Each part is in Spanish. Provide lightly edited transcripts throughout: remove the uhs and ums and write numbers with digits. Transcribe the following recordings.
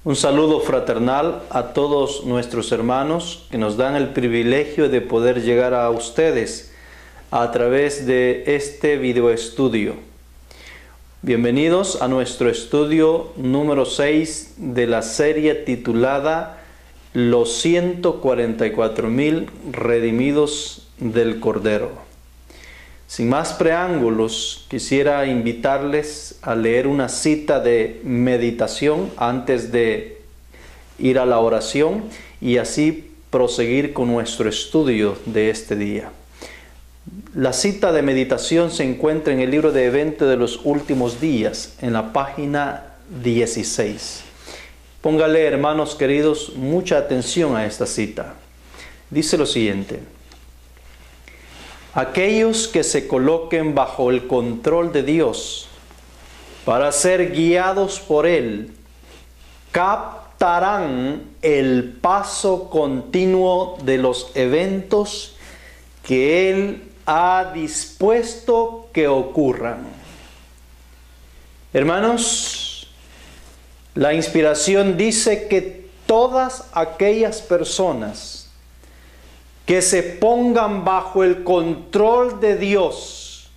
Un saludo fraternal a todos nuestros hermanos que nos dan el privilegio de poder llegar a ustedes a través de este video estudio. Bienvenidos a nuestro estudio número 6 de la serie titulada Los 144,000 redimidos del Cordero. Sin más preámbulos, quisiera invitarles a leer una cita de meditación antes de ir a la oración y así proseguir con nuestro estudio de este día. La cita de meditación se encuentra en el libro de Eventos de los Últimos Días, en la página 16. Póngale, hermanos queridos, mucha atención a esta cita. Dice lo siguiente: aquellos que se coloquen bajo el control de Dios para ser guiados por Él, captarán el paso continuo de los eventos que Él ha dispuesto que ocurran. Hermanos, la inspiración dice que todas aquellas personas que se pongan bajo el control de Dios,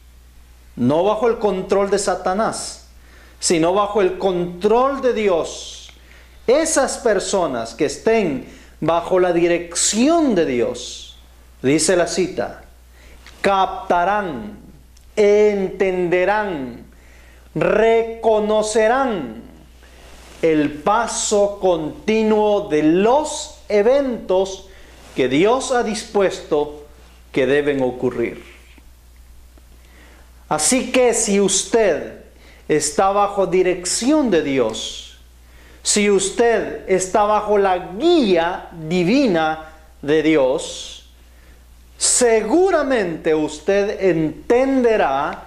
no bajo el control de Satanás, sino bajo el control de Dios, esas personas que estén bajo la dirección de Dios, dice la cita, captarán, entenderán, reconocerán el paso continuo de los eventos que Dios ha dispuesto que deben ocurrir. Así que si usted está bajo dirección de Dios, si usted está bajo la guía divina de Dios, seguramente usted entenderá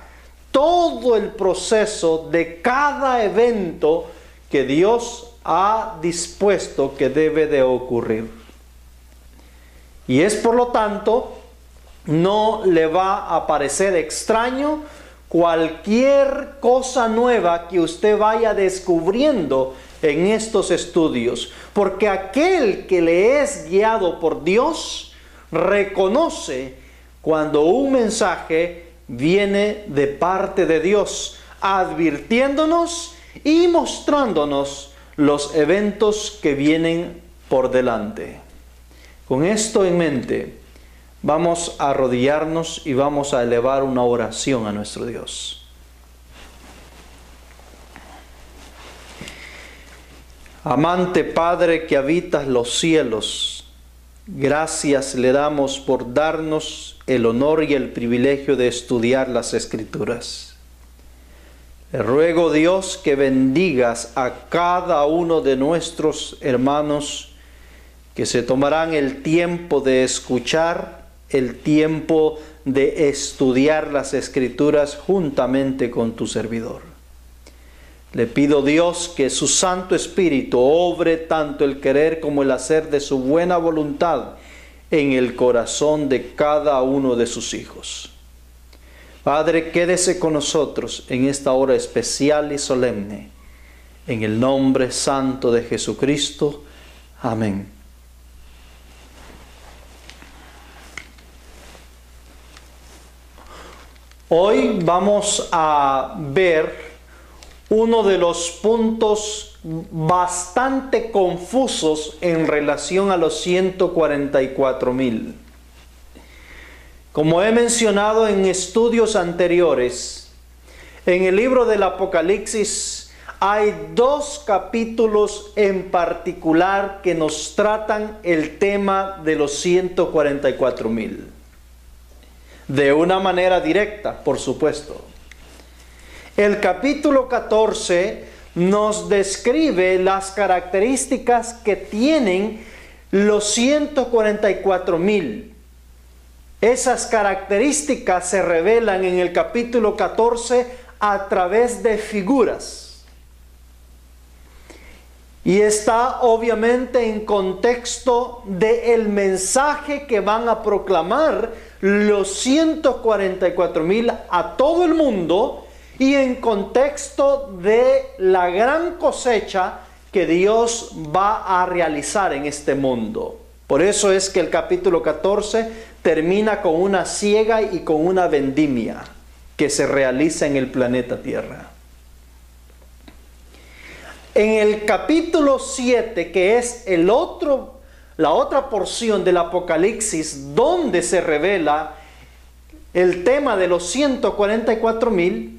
todo el proceso de cada evento que Dios ha dispuesto que debe de ocurrir. Y es por lo tanto, no le va a parecer extraño cualquier cosa nueva que usted vaya descubriendo en estos estudios. Porque aquel que le es guiado por Dios reconoce cuando un mensaje viene de parte de Dios, advirtiéndonos y mostrándonos los eventos que vienen por delante. Con esto en mente, vamos a arrodillarnos y vamos a elevar una oración a nuestro Dios. Amante Padre que habitas los cielos, gracias le damos por darnos el honor y el privilegio de estudiar las Escrituras. Le ruego, Dios, que bendigas a cada uno de nuestros hermanos que se tomarán el tiempo de escuchar, el tiempo de estudiar las Escrituras juntamente con tu servidor. Le pido, Dios, que su Santo Espíritu obre tanto el querer como el hacer de su buena voluntad en el corazón de cada uno de sus hijos. Padre, quédese con nosotros en esta hora especial y solemne. En el nombre santo de Jesucristo. Amén. Hoy vamos a ver uno de los puntos bastante confusos en relación a los 144,000. Como he mencionado en estudios anteriores, en el libro del Apocalipsis hay dos capítulos en particular que nos tratan el tema de los 144,000. De una manera directa, por supuesto. El capítulo 14 nos describe las características que tienen los 144,000. Esas características se revelan en el capítulo 14 a través de figuras. Y está obviamente en contexto del mensaje que van a proclamar los 144,000 a todo el mundo y en contexto de la gran cosecha que Dios va a realizar en este mundo. Por eso es que el capítulo 14 termina con una siega y con una vendimia que se realiza en el planeta Tierra. En el capítulo 7, que es la otra porción del Apocalipsis, donde se revela el tema de los 144,000,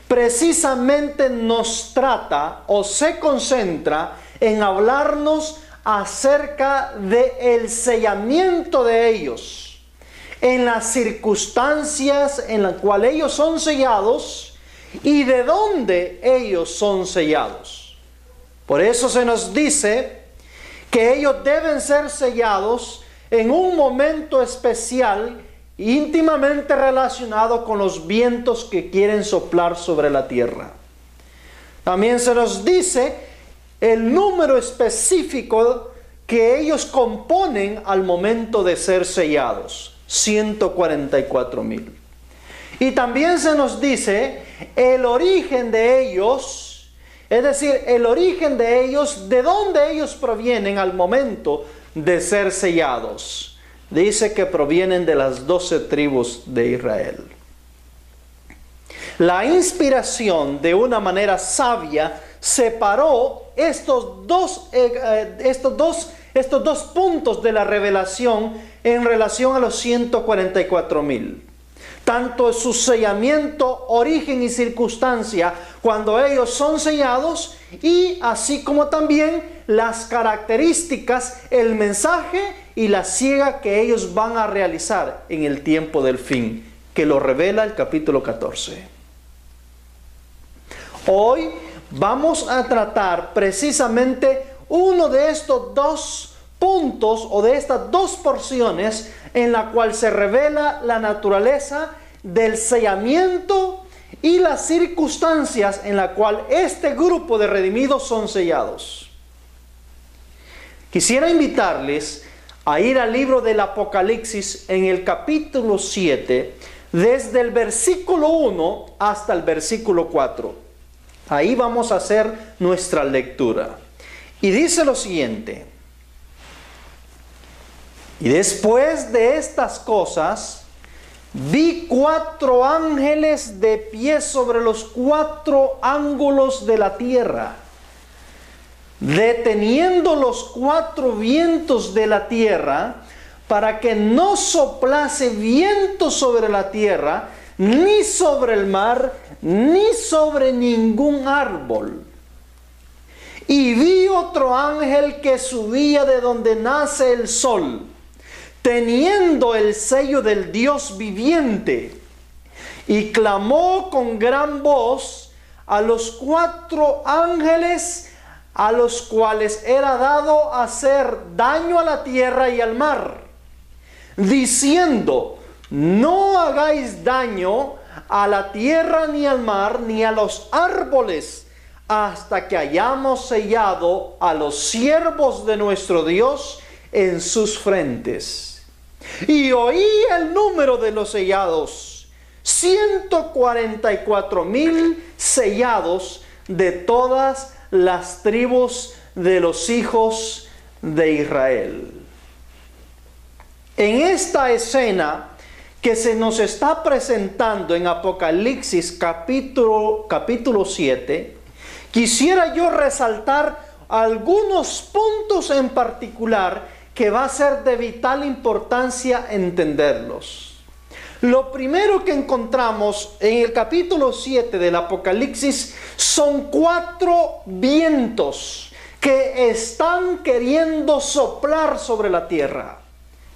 precisamente nos trata o se concentra en hablarnos acerca del sellamiento de ellos, en las circunstancias en las cuales ellos son sellados y de dónde ellos son sellados. Por eso se nos dice que ellos deben ser sellados en un momento especial, íntimamente relacionado con los vientos que quieren soplar sobre la tierra. También se nos dice el número específico que ellos componen al momento de ser sellados, 144,000. Y también se nos dice el origen de ellos, es decir, el origen de ellos, de dónde ellos provienen al momento de ser sellados. Dice que provienen de las 12 tribus de Israel. La inspiración, de una manera sabia, separó estos dos puntos de la revelación en relación a los 144,000. Tanto su sellamiento, origen y circunstancia cuando ellos son sellados, y así como también las características, el mensaje y la siega que ellos van a realizar en el tiempo del fin, que lo revela el capítulo 14. Hoy vamos a tratar precisamente uno de estos dos puntos o de estas dos porciones en la cual se revela la naturaleza del sellamiento y las circunstancias en la cual este grupo de redimidos son sellados. Quisiera invitarles a ir al libro del Apocalipsis en el capítulo 7, desde el versículo 1 hasta el versículo 4. Ahí vamos a hacer nuestra lectura. Y dice lo siguiente: y después de estas cosas, vi 4 ángeles de pie sobre los 4 ángulos de la tierra, deteniendo los 4 vientos de la tierra, para que no soplase viento sobre la tierra, ni sobre el mar, ni sobre ningún árbol. Y vi otro ángel que subía de donde nace el sol, teniendo el sello del Dios viviente, y clamó con gran voz a los 4 ángeles a los cuales era dado hacer daño a la tierra y al mar, diciendo: no hagáis daño a la tierra ni al mar ni a los árboles, hasta que hayamos sellado a los siervos de nuestro Dios en sus frentes. Y oí el número de los sellados: 144,000 sellados de todas las tribus de los hijos de Israel. En esta escena que se nos está presentando en Apocalipsis capítulo 7, quisiera yo resaltar algunos puntos en particular que va a ser de vital importancia entenderlos. Lo primero que encontramos en el capítulo 7 del Apocalipsis son 4 vientos que están queriendo soplar sobre la tierra.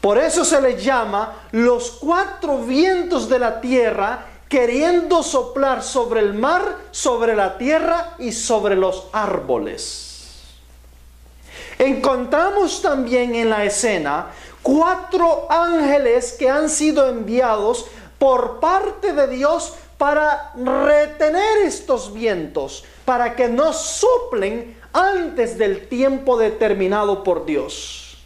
Por eso se les llama los 4 vientos de la tierra, queriendo soplar sobre el mar, sobre la tierra y sobre los árboles. Encontramos también en la escena 4 ángeles que han sido enviados por parte de Dios para retener estos vientos, para que no soplen antes del tiempo determinado por Dios.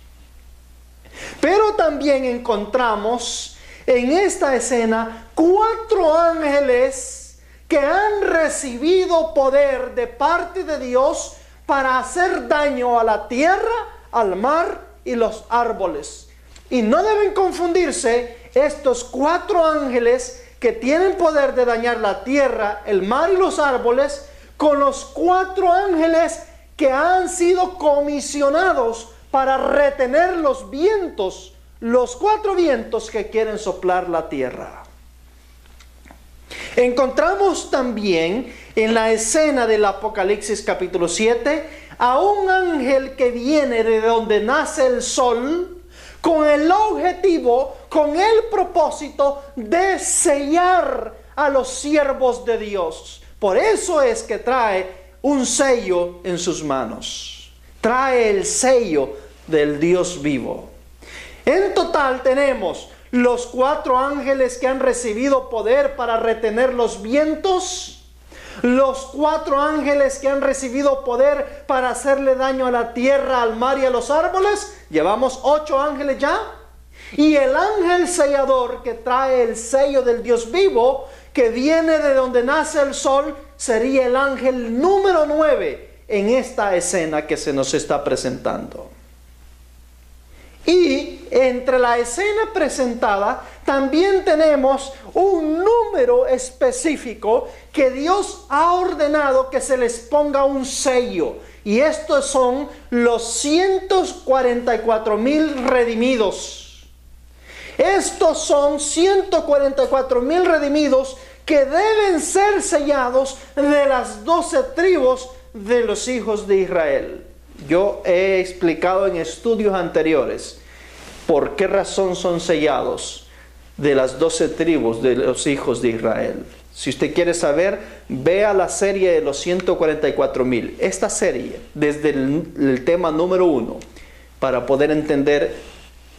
Pero también encontramos en esta escena 4 ángeles que han recibido poder de parte de Dios para hacer daño a la tierra, al mar y los árboles. Y no deben confundirse estos 4 ángeles que tienen poder de dañar la tierra, el mar y los árboles, con los 4 ángeles que han sido comisionados para retener los vientos, los 4 vientos que quieren soplar la tierra. Encontramos también en la escena del Apocalipsis capítulo 7 a un ángel que viene de donde nace el sol con el objetivo, con el propósito de sellar a los siervos de Dios. Por eso es que trae un sello en sus manos. Trae el sello del Dios vivo. En total tenemos los 4 ángeles que han recibido poder para retener los vientos, los 4 ángeles que han recibido poder para hacerle daño a la tierra, al mar y a los árboles. Llevamos 8 ángeles ya. Y el ángel sellador que trae el sello del Dios vivo, que viene de donde nace el sol, sería el ángel número 9 en esta escena que se nos está presentando. Y entre la escena presentada también tenemos un número específico que Dios ha ordenado que se les ponga un sello. Y estos son los 144,000 redimidos. Estos son 144,000 redimidos que deben ser sellados de las 12 tribus de los hijos de Israel. Yo he explicado en estudios anteriores por qué razón son sellados de las 12 tribus de los hijos de Israel. Si usted quiere saber, vea la serie de los 144,000. Esta serie, desde el tema número 1, para poder entender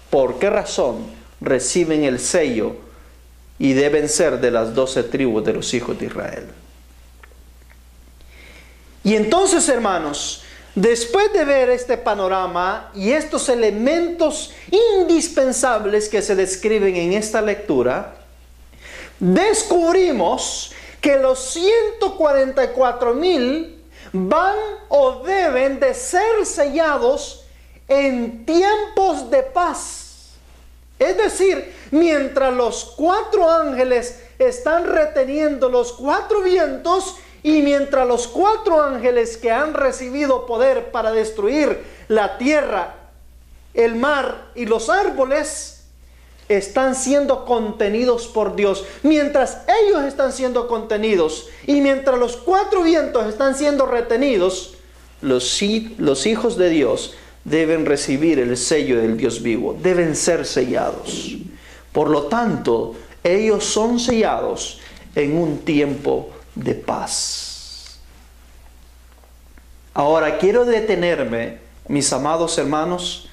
por qué razón reciben el sello y deben ser de las 12 tribus de los hijos de Israel. Y entonces, hermanos, después de ver este panorama y estos elementos indispensables que se describen en esta lectura, descubrimos que los 144,000 van o deben de ser sellados en tiempos de paz. Es decir, mientras los 4 ángeles están reteniendo los 4 vientos, y mientras los 4 ángeles que han recibido poder para destruir la tierra, el mar y los árboles están siendo contenidos por Dios, mientras ellos están siendo contenidos y mientras los 4 vientos están siendo retenidos, los hijos de Dios deben recibir el sello del Dios vivo, deben ser sellados. Por lo tanto, ellos son sellados en un tiempo de paz. Ahora quiero detenerme, mis amados hermanos,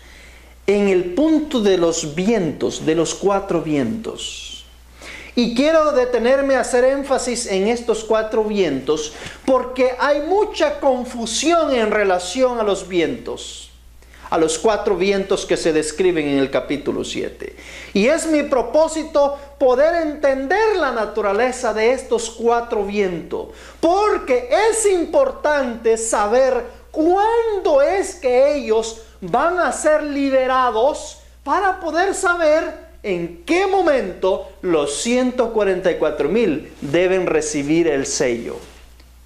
en el punto de los vientos, de los 4 vientos. Y quiero detenerme a hacer énfasis en estos 4 vientos, porque hay mucha confusión en relación a los vientos, a los 4 vientos que se describen en el capítulo 7. Y es mi propósito poder entender la naturaleza de estos 4 vientos, porque es importante saber cuándo es que ellos van a ser liberados para poder saber en qué momento los 144,000 deben recibir el sello.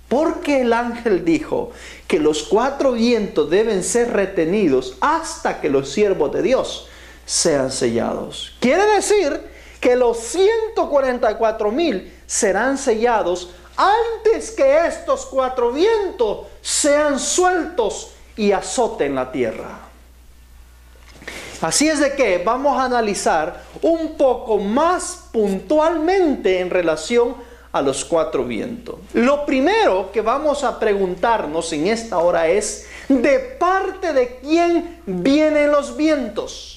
Porque el ángel dijo que los 4 vientos deben ser retenidos hasta que los siervos de Dios sean sellados. Quiere decir que los 144,000 serán sellados antes que estos 4 vientos sean sueltos y azoten la tierra. Así es de que vamos a analizar un poco más puntualmente en relación a los 4 vientos. Lo primero que vamos a preguntarnos en esta hora es: ¿de parte de quién vienen los vientos?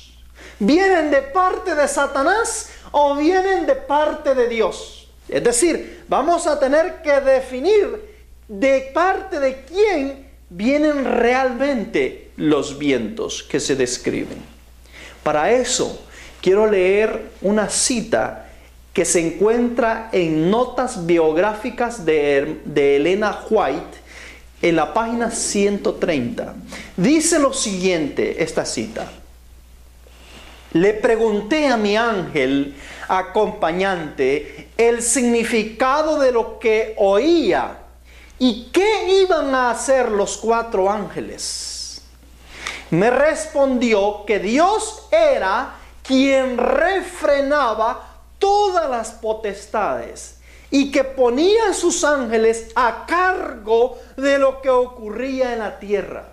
¿Vienen de parte de Satanás o vienen de parte de Dios? Es decir, vamos a tener que definir de parte de quién vienen realmente los vientos que se describen. Para eso quiero leer una cita que se encuentra en notas biográficas de Elena White, en la página 130, dice lo siguiente, esta cita. Le pregunté a mi ángel acompañante el significado de lo que oía y qué iban a hacer los 4 ángeles. Me respondió que Dios era quien refrenaba todas las potestades y que ponía a sus ángeles a cargo de lo que ocurría en la tierra.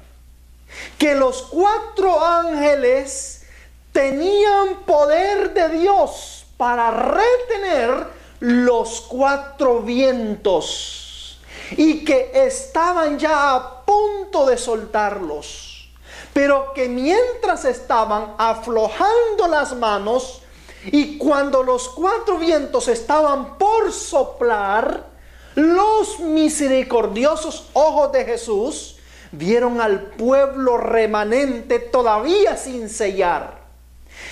Que los 4 ángeles tenían poder de Dios para retener los 4 vientos y que estaban ya a punto de soltarlos, pero que mientras estaban aflojando las manos y cuando los 4 vientos estaban por soplar, los misericordiosos ojos de Jesús vieron al pueblo remanente todavía sin sellar.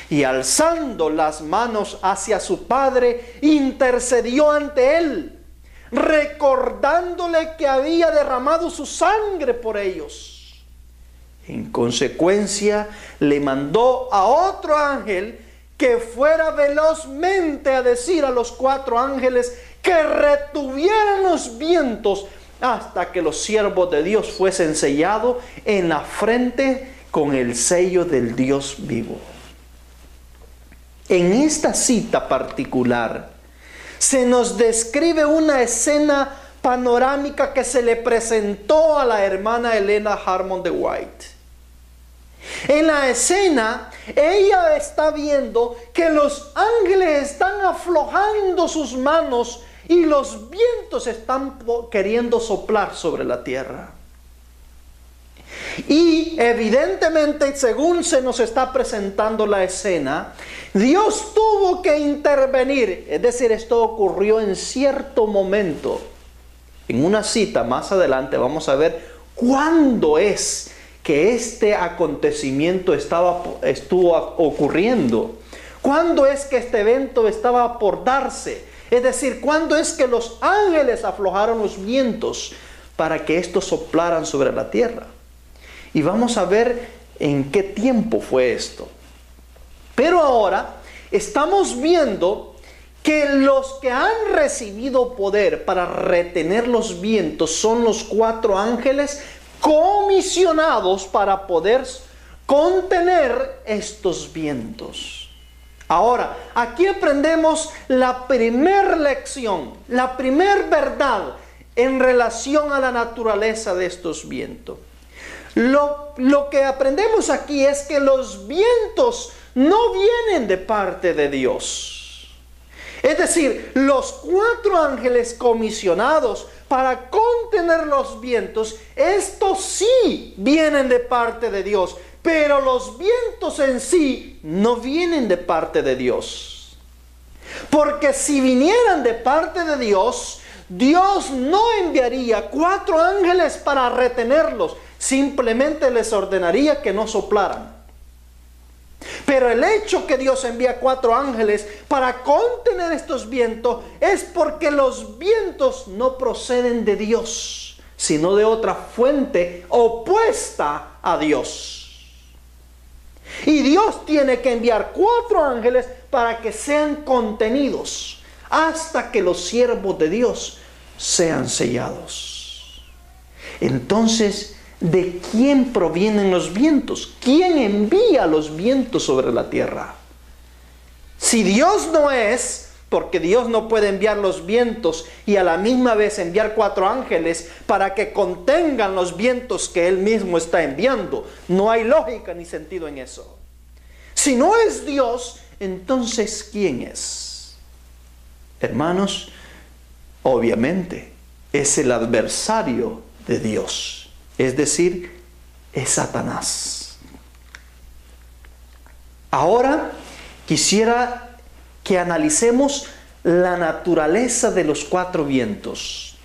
Y alzando las manos hacia su Padre, intercedió ante él, recordándole que había derramado su sangre por ellos. En consecuencia, le mandó a otro ángel que fuera velozmente a decir a los 4 ángeles que retuvieran los vientos hasta que los siervos de Dios fuesen sellados en la frente con el sello del Dios vivo. En esta cita particular se nos describe una escena panorámica que se le presentó a la hermana Elena Harmon de White. En la escena, ella está viendo que los ángeles están aflojando sus manos y los vientos están queriendo soplar sobre la tierra. Y evidentemente, según se nos está presentando la escena, Dios tuvo que intervenir. Es decir, esto ocurrió en cierto momento. En una cita más adelante vamos a ver cuándo es que este acontecimiento estuvo ocurriendo. ¿Cuándo es que este evento estaba por darse? Es decir, ¿cuándo es que los ángeles aflojaron los vientos para que estos soplaran sobre la tierra? Y vamos a ver en qué tiempo fue esto. Pero ahora estamos viendo que los que han recibido poder para retener los vientos son los 4 ángeles comisionados para poder contener estos vientos. Ahora, aquí aprendemos la primera lección, la primera verdad en relación a la naturaleza de estos vientos. Lo que aprendemos aquí es que los vientos no vienen de parte de Dios. Es decir, los 4 ángeles comisionados para contener los vientos, estos sí vienen de parte de Dios, pero los vientos en sí no vienen de parte de Dios. Porque si vinieran de parte de Dios, Dios no enviaría 4 ángeles para retenerlos, simplemente les ordenaría que no soplaran. Pero el hecho que Dios envía 4 ángeles para contener estos vientos es porque los vientos no proceden de Dios, sino de otra fuente opuesta a Dios. Y Dios tiene que enviar 4 ángeles para que sean contenidos hasta que los siervos de Dios sean sellados. Entonces, ¿de quién provienen los vientos? ¿Quién envía los vientos sobre la tierra? Si Dios no es, porque Dios no puede enviar los vientos y a la misma vez enviar 4 ángeles para que contengan los vientos que Él mismo está enviando. No hay lógica ni sentido en eso. Si no es Dios, entonces ¿quién es? Hermanos, obviamente es el adversario de Dios. Es decir, es Satanás. Ahora quisiera que analicemos la naturaleza de los 4 vientos.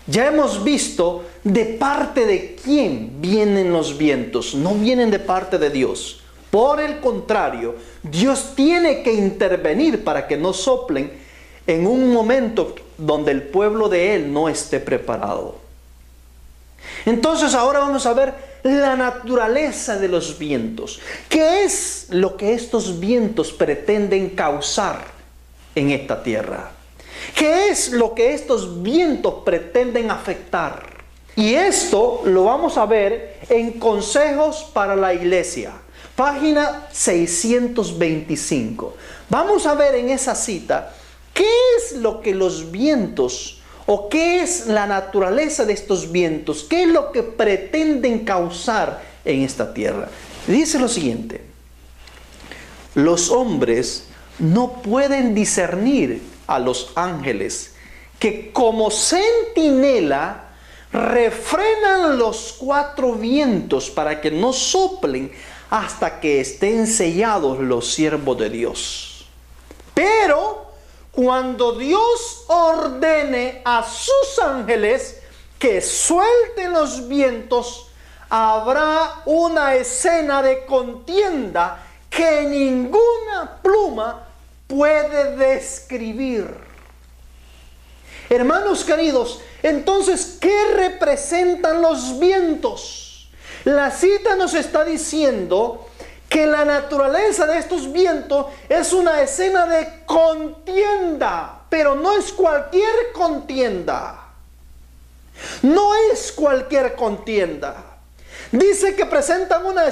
Ya hemos visto de parte de quién vienen los vientos. No vienen de parte de Dios. Por el contrario, Dios tiene que intervenir para que no soplen en un momento donde el pueblo de Él no esté preparado. Entonces ahora vamos a ver la naturaleza de los vientos. ¿Qué es lo que estos vientos pretenden causar en esta tierra? ¿Qué es lo que estos vientos pretenden afectar? Y esto lo vamos a ver en Consejos para la Iglesia, página 625. Vamos a ver en esa cita qué es lo que los vientos o qué es la naturaleza de estos vientos, qué es lo que pretenden causar en esta tierra. Dice lo siguiente: los hombres no pueden discernir a los ángeles que como centinela refrenan los 4 vientos para que no soplen hasta que estén sellados los siervos de Dios. Pero cuando Dios ordene a sus ángeles que suelten los vientos, habrá una escena de contienda que ninguna pluma puede describir. Hermanos queridos, entonces, ¿qué representan los vientos? La cita nos está diciendo que la naturaleza de estos vientos es una escena de contienda, pero no es cualquier contienda. No es cualquier contienda. Dice que representan una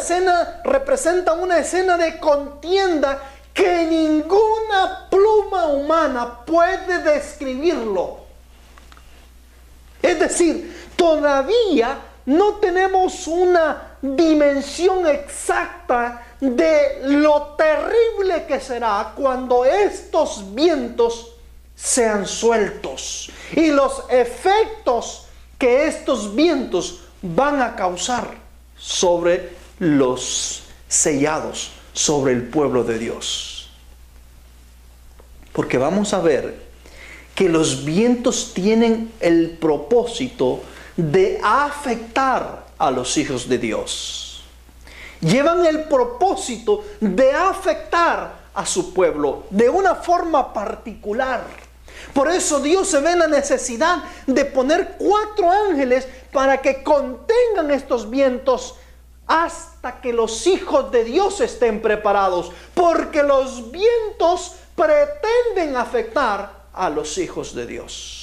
escena de contienda que ninguna pluma humana puede describirlo. Es decir, todavía no tenemos una dimensión exacta de lo terrible que será cuando estos vientos sean sueltos y los efectos que estos vientos van a causar sobre los sellados, sobre el pueblo de Dios. Porque vamos a ver que los vientos tienen el propósito de afectar a los hijos de Dios. Llevan el propósito de afectar a su pueblo de una forma particular. Por eso Dios se ve en la necesidad de poner 4 ángeles para que contengan estos vientos hasta que los hijos de Dios estén preparados, porque los vientos pretenden afectar a los hijos de Dios.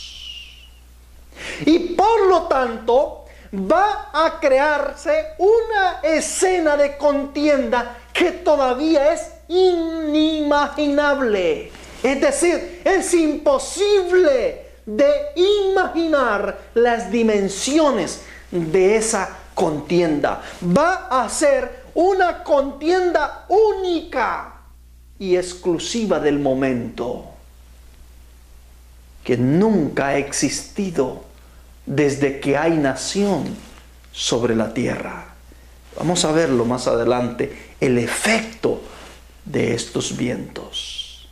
Y por lo tanto va a crearse una escena de contienda que todavía es inimaginable. Es decir, es imposible de imaginar las dimensiones de esa contienda. Va a ser una contienda única y exclusiva del momento, que nunca ha existido desde que hay nación sobre la tierra. Vamos a verlo más adelante, el efecto de estos vientos.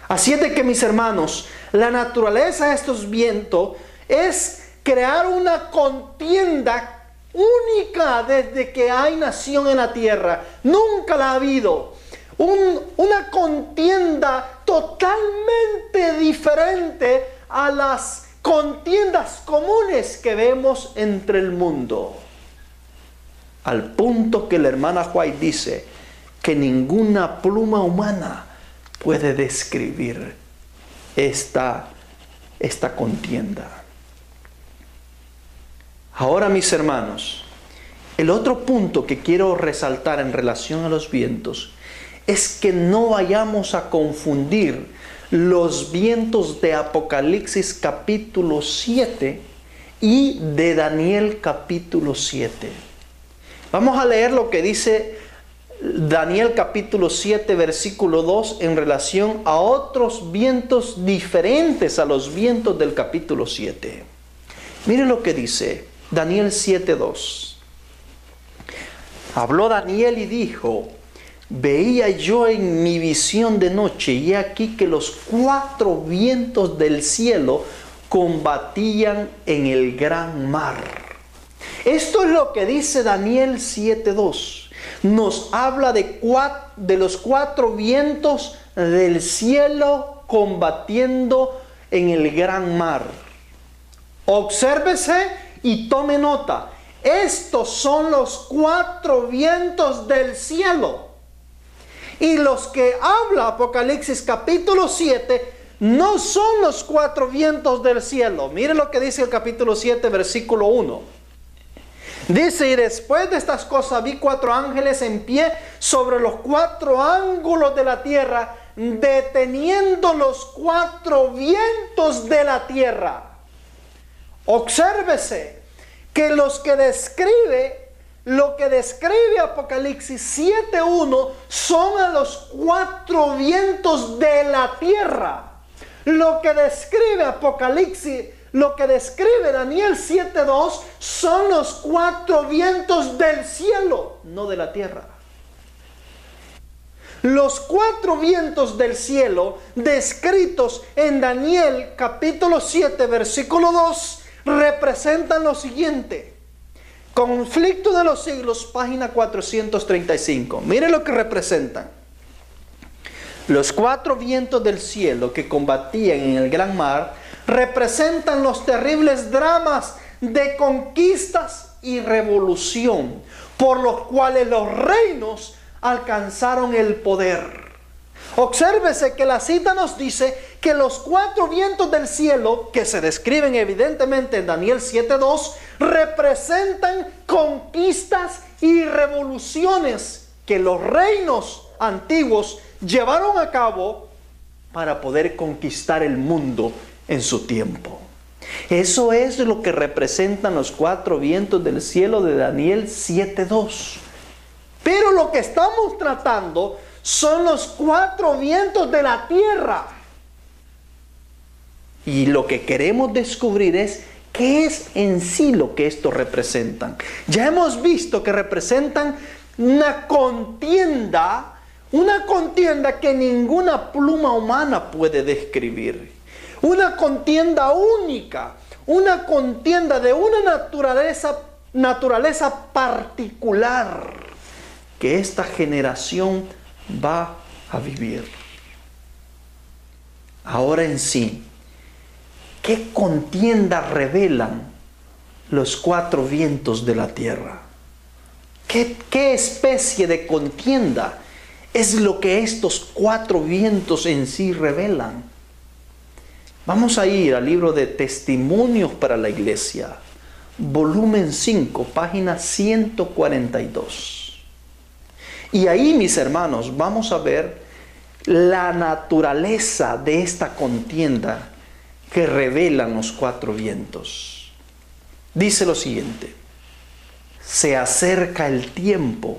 Así es de que, mis hermanos, la naturaleza de estos vientos es crear una contienda única desde que hay nación en la tierra. Nunca la ha habido. Una contienda totalmente diferente a las contiendas comunes que vemos entre el mundo. Al punto que la hermana White dice que ninguna pluma humana puede describir esta contienda. Ahora, mis hermanos, el otro punto que quiero resaltar en relación a los vientos es que no vayamos a confundir los vientos de Apocalipsis capítulo 7 y de Daniel capítulo 7. Vamos a leer lo que dice Daniel capítulo 7 versículo 2 en relación a otros vientos diferentes a los vientos del capítulo 7. Miren lo que dice Daniel 7:2. Habló Daniel y dijo: veía yo en mi visión de noche, y aquí que los 4 vientos del cielo combatían en el gran mar. Esto es lo que dice Daniel 7:2. Nos habla de los 4 vientos del cielo combatiendo en el gran mar. Obsérvese Y tome nota, estos son los 4 vientos del cielo. Y los que habla Apocalipsis capítulo 7 no son los 4 vientos del cielo. Mire lo que dice el capítulo 7, versículo 1. Dice, y después de estas cosas vi 4 ángeles en pie sobre los 4 ángulos de la tierra, deteniendo los 4 vientos de la tierra. Obsérvese que lo que describe Apocalipsis 7:1 son a los 4 vientos de la tierra. Lo que describe Daniel 7:2 son los 4 vientos del cielo, no de la tierra. Los 4 vientos del cielo descritos en Daniel capítulo 7 versículo 2 representan lo siguiente. Conflicto de los siglos, página 435. Mire lo que representan. Los 4 vientos del cielo que combatían en el gran mar representan los terribles dramas de conquistas y revolución, por los cuales los reinos alcanzaron el poder. Obsérvese que la cita nos dice que los 4 vientos del cielo, que se describen evidentemente en Daniel 7:2, representan conquistas y revoluciones que los reinos antiguos llevaron a cabo para poder conquistar el mundo en su tiempo. Eso es lo que representan los 4 vientos del cielo de Daniel 7:2. Pero lo que estamos tratando son los 4 vientos de la tierra. Y lo que queremos descubrir es qué es en sí lo que estos representan. Ya hemos visto que representan una contienda que ninguna pluma humana puede describir. Una contienda única, una contienda de una naturaleza particular que esta generación va a vivir. Ahora en sí, ¿qué contienda revelan los 4 vientos de la tierra? ¿Qué especie de contienda es lo que estos 4 vientos en sí revelan? Vamos a ir al libro de Testimonios para la Iglesia, volumen 5, página 142. Y ahí, mis hermanos, vamos a ver la naturaleza de esta contienda que revelan los 4 vientos. Dice lo siguiente: se acerca el tiempo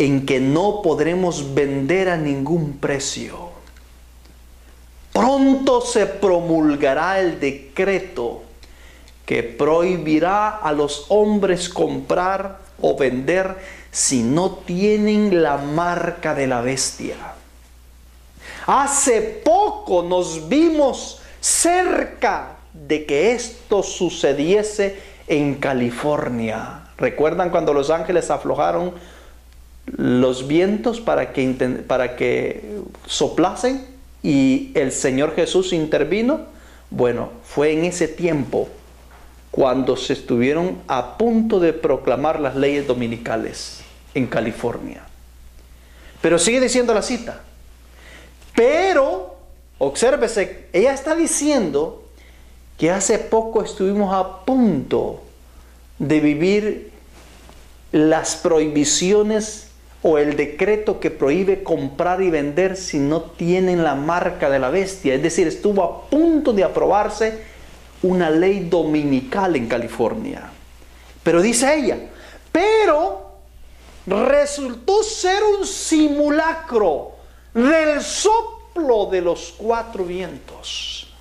en que no podremos vender a ningún precio. Pronto se promulgará el decreto que prohibirá a los hombres comprar o vender si no tienen la marca de la bestia. Hace poco nos vimos cerca de que esto sucediese en California. ¿Recuerdan cuando los ángeles aflojaron los vientos para que soplasen y el Señor Jesús intervino? Bueno, fue en ese tiempo cuando se estuvieron a punto de proclamar las leyes dominicales en California. Pero sigue diciendo la cita. Pero, obsérvese, ella está diciendo que hace poco estuvimos a punto de vivir las prohibiciones o el decreto que prohíbe comprar y vender si no tienen la marca de la bestia. Es decir, estuvo a punto de aprobarse una ley dominical en California. Pero dice ella, pero resultó ser un simulacro del soplo de los 4 vientos.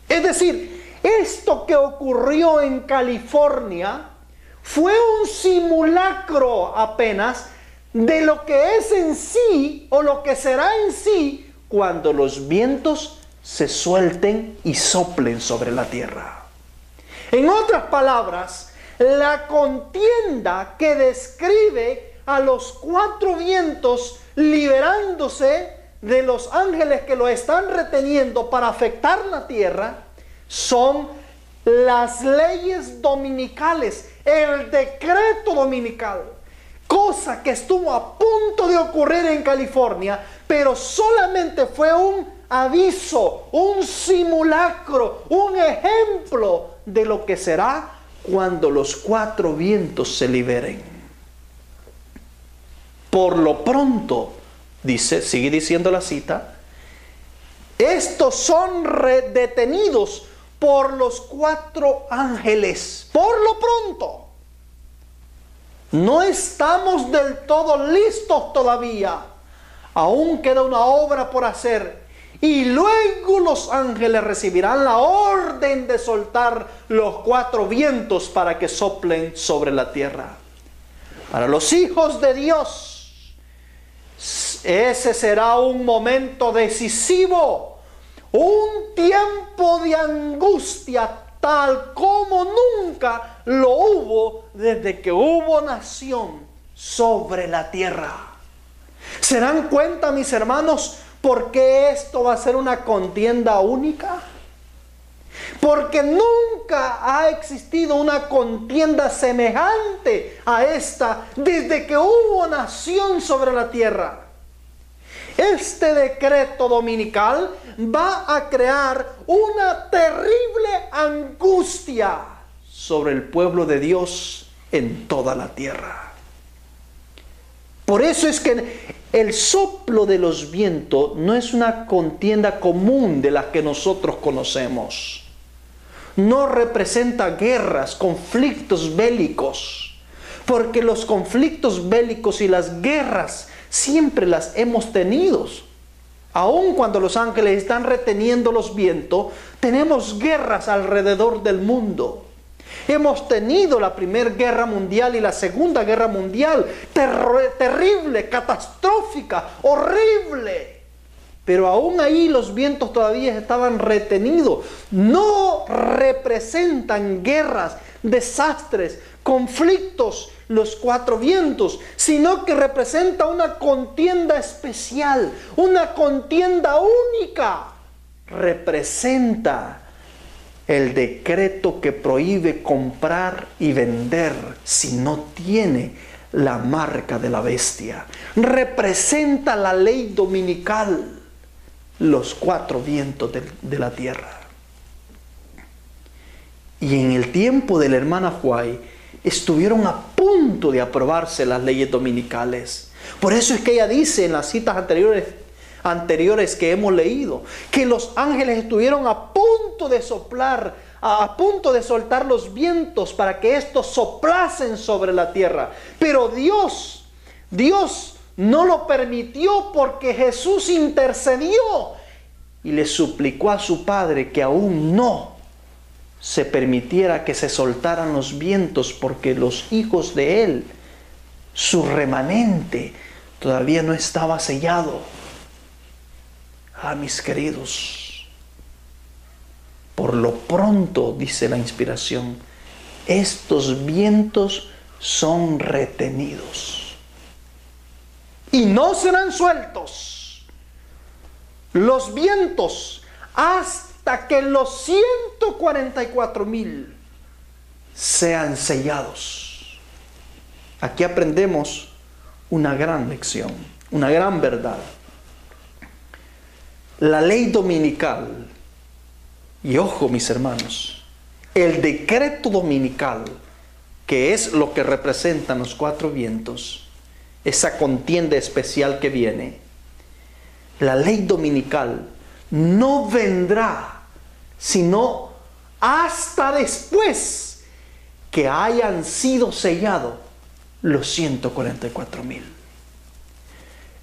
Es decir, esto que ocurrió en California fue un simulacro apenas de lo que es en sí o lo que será en sí cuando los vientos se suelten y soplen sobre la tierra. En otras palabras, la contienda que describe a los 4 vientos liberándose de los ángeles que lo están reteniendo para afectar la tierra son las leyes dominicales, el decreto dominical, cosa que estuvo a punto de ocurrir en California, pero solamente fue un aviso, un simulacro, un ejemplo de lo que será cuando los 4 vientos se liberen. Por lo pronto, dice, sigue diciendo la cita, estos son detenidos por los 4 ángeles. Por lo pronto. No estamos del todo listos todavía. Aún queda una obra por hacer. Y luego los ángeles recibirán la orden de soltar los 4 vientos para que soplen sobre la tierra. Para los hijos de Dios, ese será un momento decisivo, un tiempo de angustia tal como nunca lo hubo desde que hubo nación sobre la tierra. ¿Se dan cuenta, mis hermanos, por qué esto va a ser una contienda única? Porque nunca ha existido una contienda semejante a esta desde que hubo nación sobre la tierra. Este decreto dominical va a crear una terrible angustia sobre el pueblo de Dios en toda la tierra. Por eso es que el soplo de los vientos no es una contienda común de la que nosotros conocemos. No representa guerras, conflictos bélicos, porque los conflictos bélicos y las guerras siempre las hemos tenido. Aun cuando los ángeles están reteniendo los vientos, tenemos guerras alrededor del mundo. Hemos tenido la Primera Guerra Mundial y la Segunda Guerra Mundial, terrible, catastrófica, horrible. Pero aún ahí los vientos todavía estaban retenidos. No representan guerras, desastres, conflictos, los 4 vientos, sino que representa una contienda especial, una contienda única. Representa el decreto que prohíbe comprar y vender si no tiene la marca de la bestia. Representa la ley dominical, los 4 vientos de la tierra. Y en el tiempo de la hermana White estuvieron a punto de aprobarse las leyes dominicales. Por eso es que ella dice en las citas anteriores que hemos leído, que los ángeles estuvieron a punto de soplar, a punto de soltar los vientos para que estos soplasen sobre la tierra. Pero Dios no lo permitió porque Jesús intercedió y le suplicó a su Padre que aún no se permitiera que se soltaran los vientos porque los hijos de Él, su remanente, todavía no estaba sellado. Mis queridos, por lo pronto, dice la inspiración, estos vientos son retenidos y no serán sueltos los vientos hasta que los 144,000 sean sellados. Aquí aprendemos una gran lección, una gran verdad. La ley dominical, y ojo mis hermanos, el decreto dominical, que es lo que representan los 4 vientos, esa contienda especial que viene, la ley dominical no vendrá sino hasta después que hayan sido sellados los 144,000.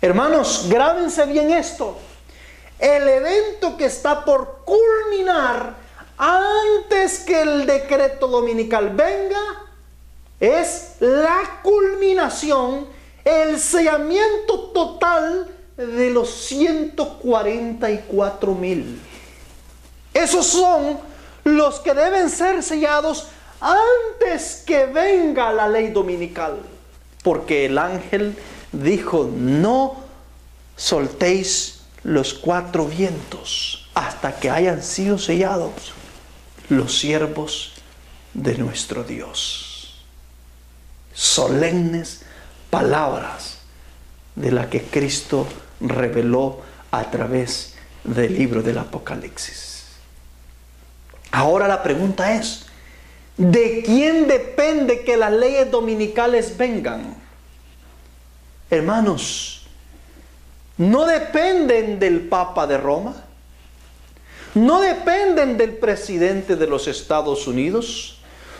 Hermanos, grábense bien esto. El evento que está por culminar antes que el decreto dominical venga es la culminación, el sellamiento total de los 144,000. Esos son los que deben ser sellados antes que venga la ley dominical. Porque el ángel dijo, no soltéis los 4 vientos hasta que hayan sido sellados los siervos de nuestro Dios. Solemnes palabras de las que Cristo reveló a través del libro del Apocalipsis. Ahora la pregunta es, ¿de quién depende que las leyes dominicales vengan? Hermanos, no dependen del Papa de Roma, no dependen del presidente de los Estados Unidos,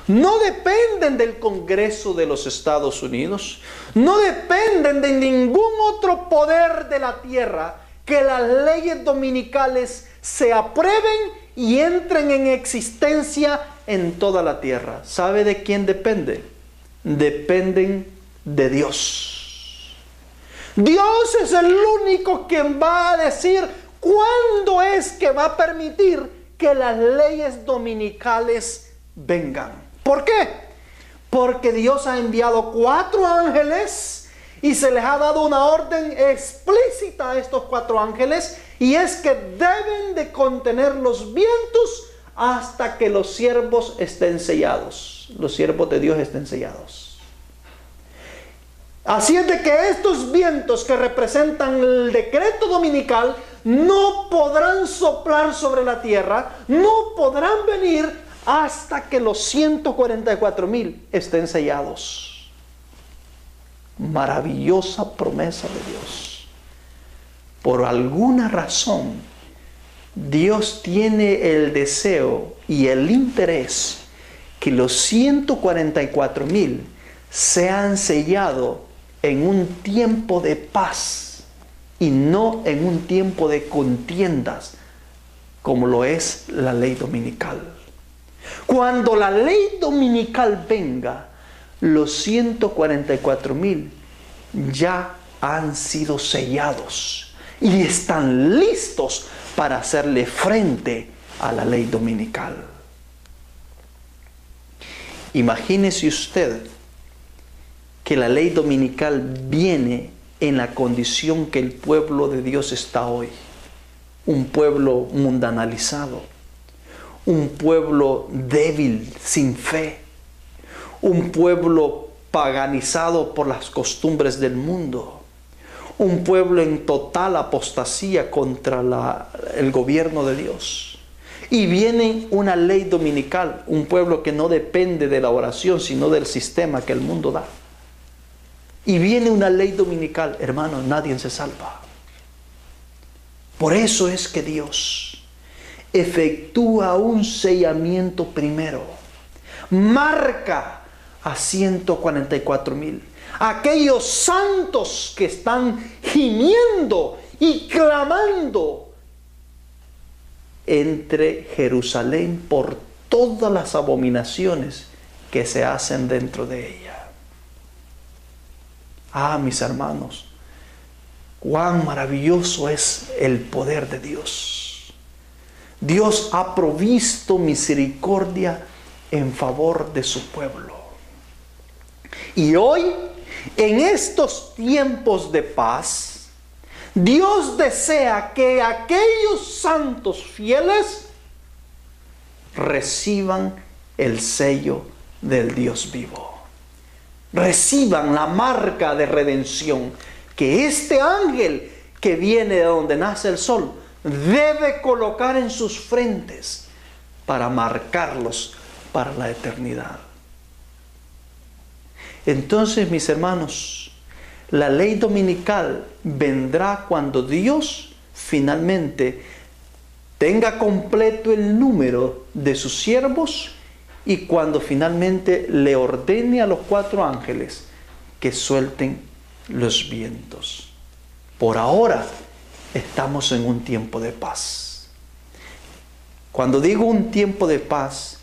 no dependen del Congreso de los Estados Unidos, no dependen de ningún otro poder de la tierra que las leyes dominicales se aprueben y entren en existencia en toda la tierra. ¿Sabe de quién depende? Dependen de Dios. Dios es el único quien va a decir cuándo es que va a permitir que las leyes dominicales vengan. ¿Por qué? Porque Dios ha enviado 4 ángeles y se les ha dado una orden explícita a estos 4 ángeles, y es que deben de contener los vientos hasta que los siervos estén sellados. Los siervos de Dios estén sellados. Así es de que estos vientos que representan el decreto dominical no podrán soplar sobre la tierra, no podrán venir hasta que los 144,000 estén sellados. Maravillosa promesa de Dios. Por alguna razón, Dios tiene el deseo y el interés que los 144,000 sean sellados en un tiempo de paz y no en un tiempo de contiendas, como lo es la ley dominical. Cuando la ley dominical venga, los 144,000 ya han sido sellados y están listos para hacerle frente a la ley dominical. Imagínese usted que la ley dominical viene en la condición que el pueblo de Dios está hoy. Un pueblo mundanalizado, un pueblo débil, sin fe, un pueblo paganizado por las costumbres del mundo, un pueblo en total apostasía contra el gobierno de Dios. Y viene una ley dominical, un pueblo que no depende de la oración, sino del sistema que el mundo da. Y viene una ley dominical, hermano, nadie se salva. Por eso es que Dios efectúa un sellamiento primero, marca a 144,000, aquellos santos que están gimiendo y clamando entre Jerusalén por todas las abominaciones que se hacen dentro de ella. Ah, mis hermanos, cuán maravilloso es el poder de Dios. Dios ha provisto misericordia en favor de su pueblo. Y hoy, en estos tiempos de paz, Dios desea que aquellos santos fieles reciban el sello del Dios vivo. Reciban la marca de redención que este ángel que viene de donde nace el sol debe colocar en sus frentes para marcarlos para la eternidad. Entonces, mis hermanos, la ley dominical vendrá cuando Dios finalmente tenga completo el número de sus siervos y cuando finalmente le ordene a los 4 ángeles que suelten los vientos. Por ahora estamos en un tiempo de paz. Cuando digo un tiempo de paz,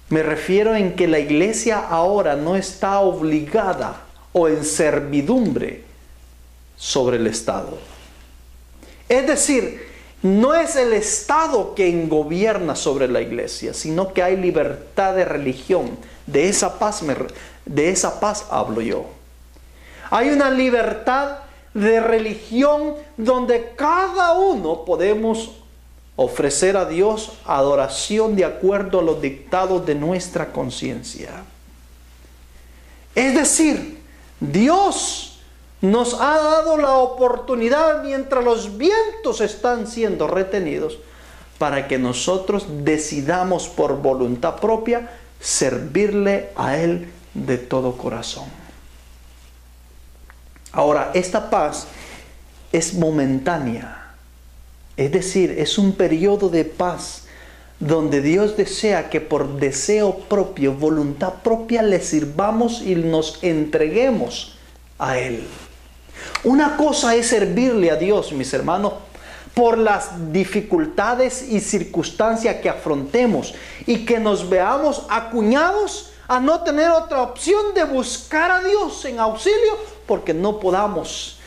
me refiero en que la iglesia ahora no está obligada o en servidumbre sobre el Estado. Es decir, no es el Estado quien gobierna sobre la iglesia, sino que hay libertad de religión. De esa paz hablo yo. Hay una libertad de religión donde cada uno podemos ofrecer a Dios adoración de acuerdo a los dictados de nuestra conciencia. Es decir, Dios nos ha dado la oportunidad mientras los vientos están siendo retenidos para que nosotros decidamos por voluntad propia servirle a Él de todo corazón. Ahora, esta paz es momentánea, es decir, es un periodo de paz donde Dios desea que por deseo propio, voluntad propia, le sirvamos y nos entreguemos a Él. Una cosa es servirle a Dios, mis hermanos, por las dificultades y circunstancias que afrontemos y que nos veamos acuñados a no tener otra opción de buscar a Dios en auxilio porque no podamos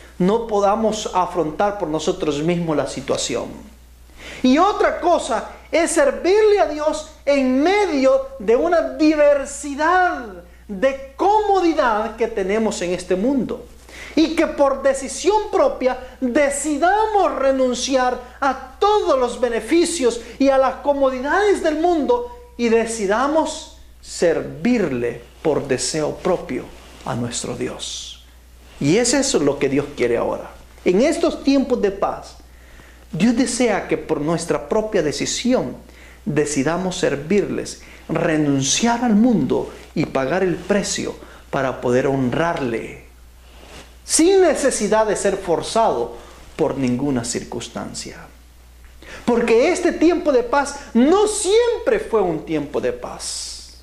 afrontar por nosotros mismos la situación. Y otra cosa es servirle a Dios en medio de una diversidad de comodidad que tenemos en este mundo. Y que por decisión propia decidamos renunciar a todos los beneficios y a las comodidades del mundo y decidamos servirle por deseo propio a nuestro Dios. Y es eso lo que Dios quiere ahora. En estos tiempos de paz, Dios desea que por nuestra propia decisión decidamos servirles, renunciar al mundo y pagar el precio para poder honrarle, sin necesidad de ser forzado por ninguna circunstancia. Porque este tiempo de paz no siempre fue un tiempo de paz.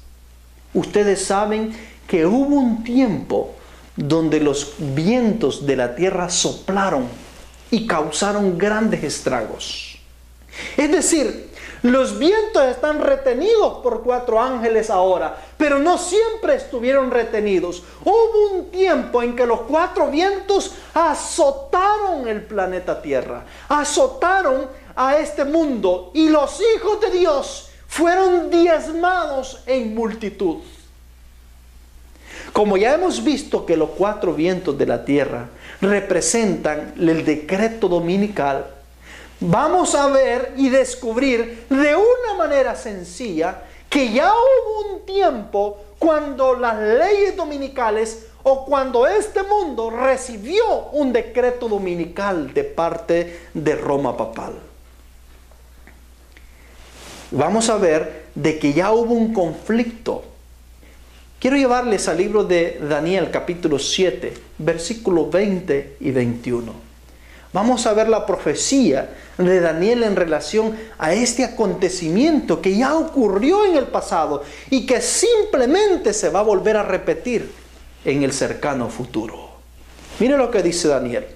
Ustedes saben que hubo un tiempo donde los vientos de la tierra soplaron y causaron grandes estragos. Es decir, los vientos están retenidos por 4 ángeles ahora, pero no siempre estuvieron retenidos. Hubo un tiempo en que los 4 vientos azotaron el planeta Tierra, azotaron a este mundo, y los hijos de Dios fueron diezmados en multitud. Como ya hemos visto que los 4 vientos de la tierra representan el decreto dominical, vamos a ver y descubrir de una manera sencilla que ya hubo un tiempo cuando las leyes dominicales o cuando este mundo recibió un decreto dominical de parte de Roma papal. Vamos a ver de que ya hubo un conflicto. Quiero llevarles al libro de Daniel capítulo 7, versículos 20 y 21. Vamos a ver la profecía de Daniel en relación a este acontecimiento que ya ocurrió en el pasado y que simplemente se va a volver a repetir en el cercano futuro. Mire lo que dice Daniel.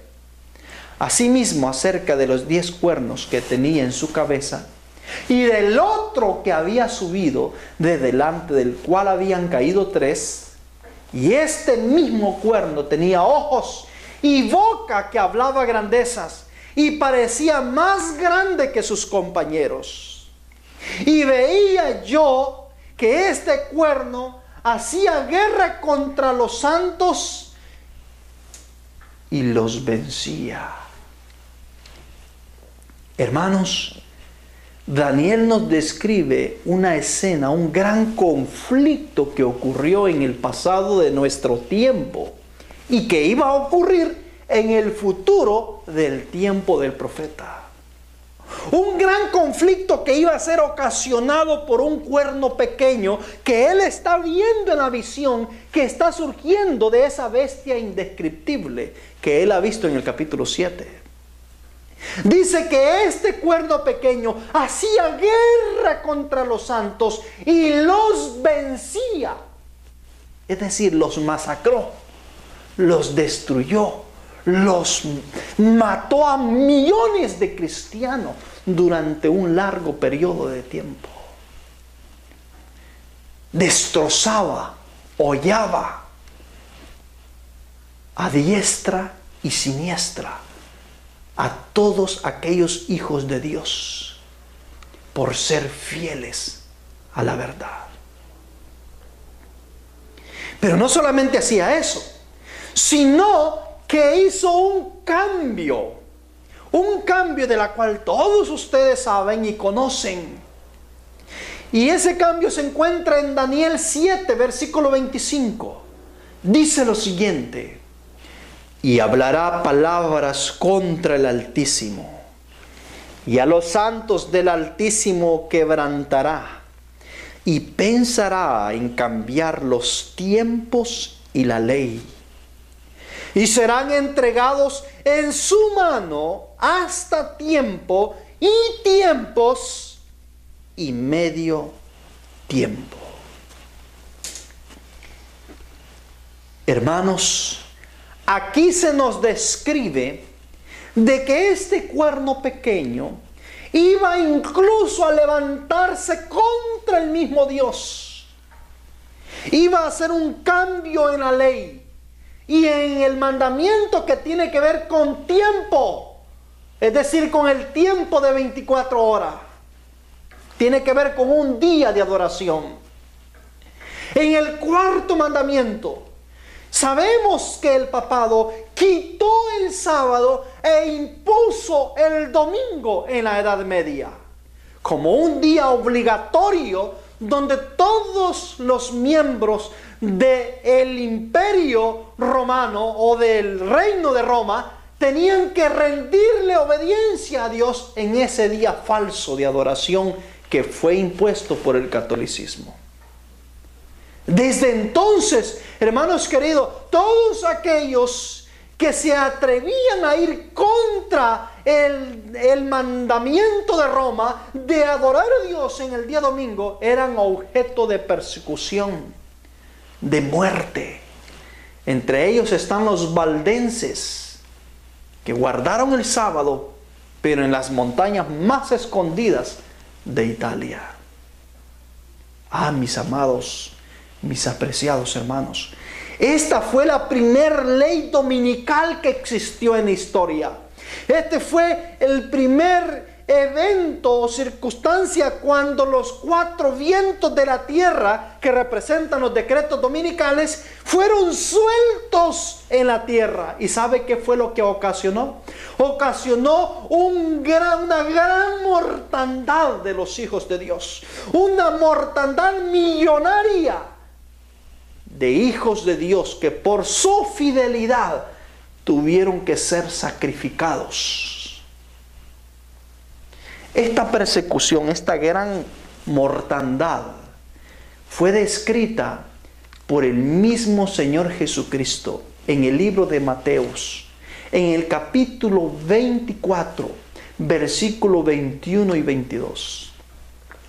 Asimismo, acerca de los 10 cuernos que tenía en su cabeza y del otro que había subido, de delante del cual habían caído 3, y este mismo cuerno tenía ojos y boca que hablaba grandezas, y parecía más grande que sus compañeros. Y veía yo que este cuerno hacía guerra contra los santos y los vencía. Hermanos, Daniel nos describe una escena, un gran conflicto que ocurrió en el pasado de nuestro tiempo y que iba a ocurrir en el futuro del tiempo del profeta. Un gran conflicto que iba a ser ocasionado por un cuerno pequeño que él está viendo en la visión que está surgiendo de esa bestia indescriptible que él ha visto en el capítulo 7. Dice que este cuerno pequeño hacía guerra contra los santos y los vencía. Es decir, los masacró, los destruyó, los mató a millones de cristianos durante un largo periodo de tiempo. Destrozaba, hollaba a diestra y siniestra a todos aquellos hijos de Dios por ser fieles a la verdad. Pero no solamente hacía eso, sino que hizo un cambio Un cambio de la cual todos ustedes saben y conocen. Y ese cambio se encuentra en Daniel 7, versículo 25. Dice lo siguiente: y hablará palabras contra el Altísimo, y a los santos del Altísimo quebrantará, y pensará en cambiar los tiempos y la ley. Y serán entregados en su mano hasta tiempo y tiempos y medio tiempo. Hermanos, aquí se nos describe de que este cuerno pequeño iba incluso a levantarse contra el mismo Dios. Iba a hacer un cambio en la ley y en el mandamiento que tiene que ver con tiempo, es decir, con el tiempo de 24 horas. Tiene que ver con un día de adoración. En el cuarto mandamiento, sabemos que el papado quitó el sábado e impuso el domingo en la Edad Media como un día obligatorio donde todos los miembros del imperio romano o del reino de Roma tenían que rendirle obediencia a Dios en ese día falso de adoración que fue impuesto por el catolicismo. Desde entonces, hermanos queridos, todos aquellos que se atrevían a ir contra el mandamiento de Roma de adorar a Dios en el día domingo eran objeto de persecución, de muerte. Entre ellos están los valdenses, que guardaron el sábado, pero en las montañas más escondidas de Italia. Ah, mis amados, mis apreciados hermanos, esta fue la primer ley dominical que existió en la historia. Este fue el primer evento o circunstancia cuando los 4 vientos de la tierra, que representan los decretos dominicales, fueron sueltos en la tierra. ¿Y sabe qué fue lo que ocasionó? Ocasionó una gran mortandad de los hijos de Dios. Una mortandad millonaria de hijos de Dios que por su fidelidad tuvieron que ser sacrificados. Esta persecución, esta gran mortandad, fue descrita por el mismo Señor Jesucristo en el libro de Mateos, en el capítulo 24, versículo 21 y 22.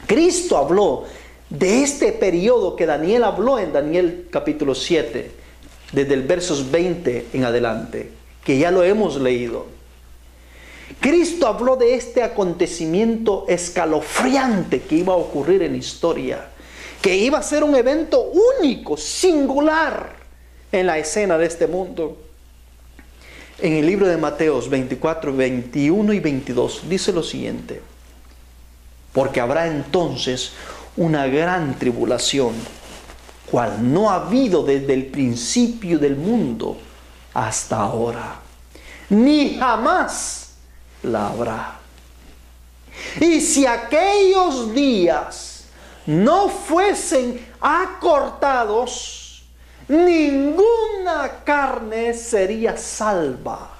Cristo habló de este periodo que Daniel habló en Daniel capítulo 7, desde el versos 20 en adelante, que ya lo hemos leído. Cristo habló de este acontecimiento escalofriante que iba a ocurrir en la historia, que iba a ser un evento único, singular en la escena de este mundo. En el libro de Mateos 24, 21 y 22 dice lo siguiente: porque habrá entonces una gran tribulación, cual no ha habido desde el principio del mundo hasta ahora, ni jamás la habrá. Y si aquellos días no fuesen acortados, ninguna carne sería salva.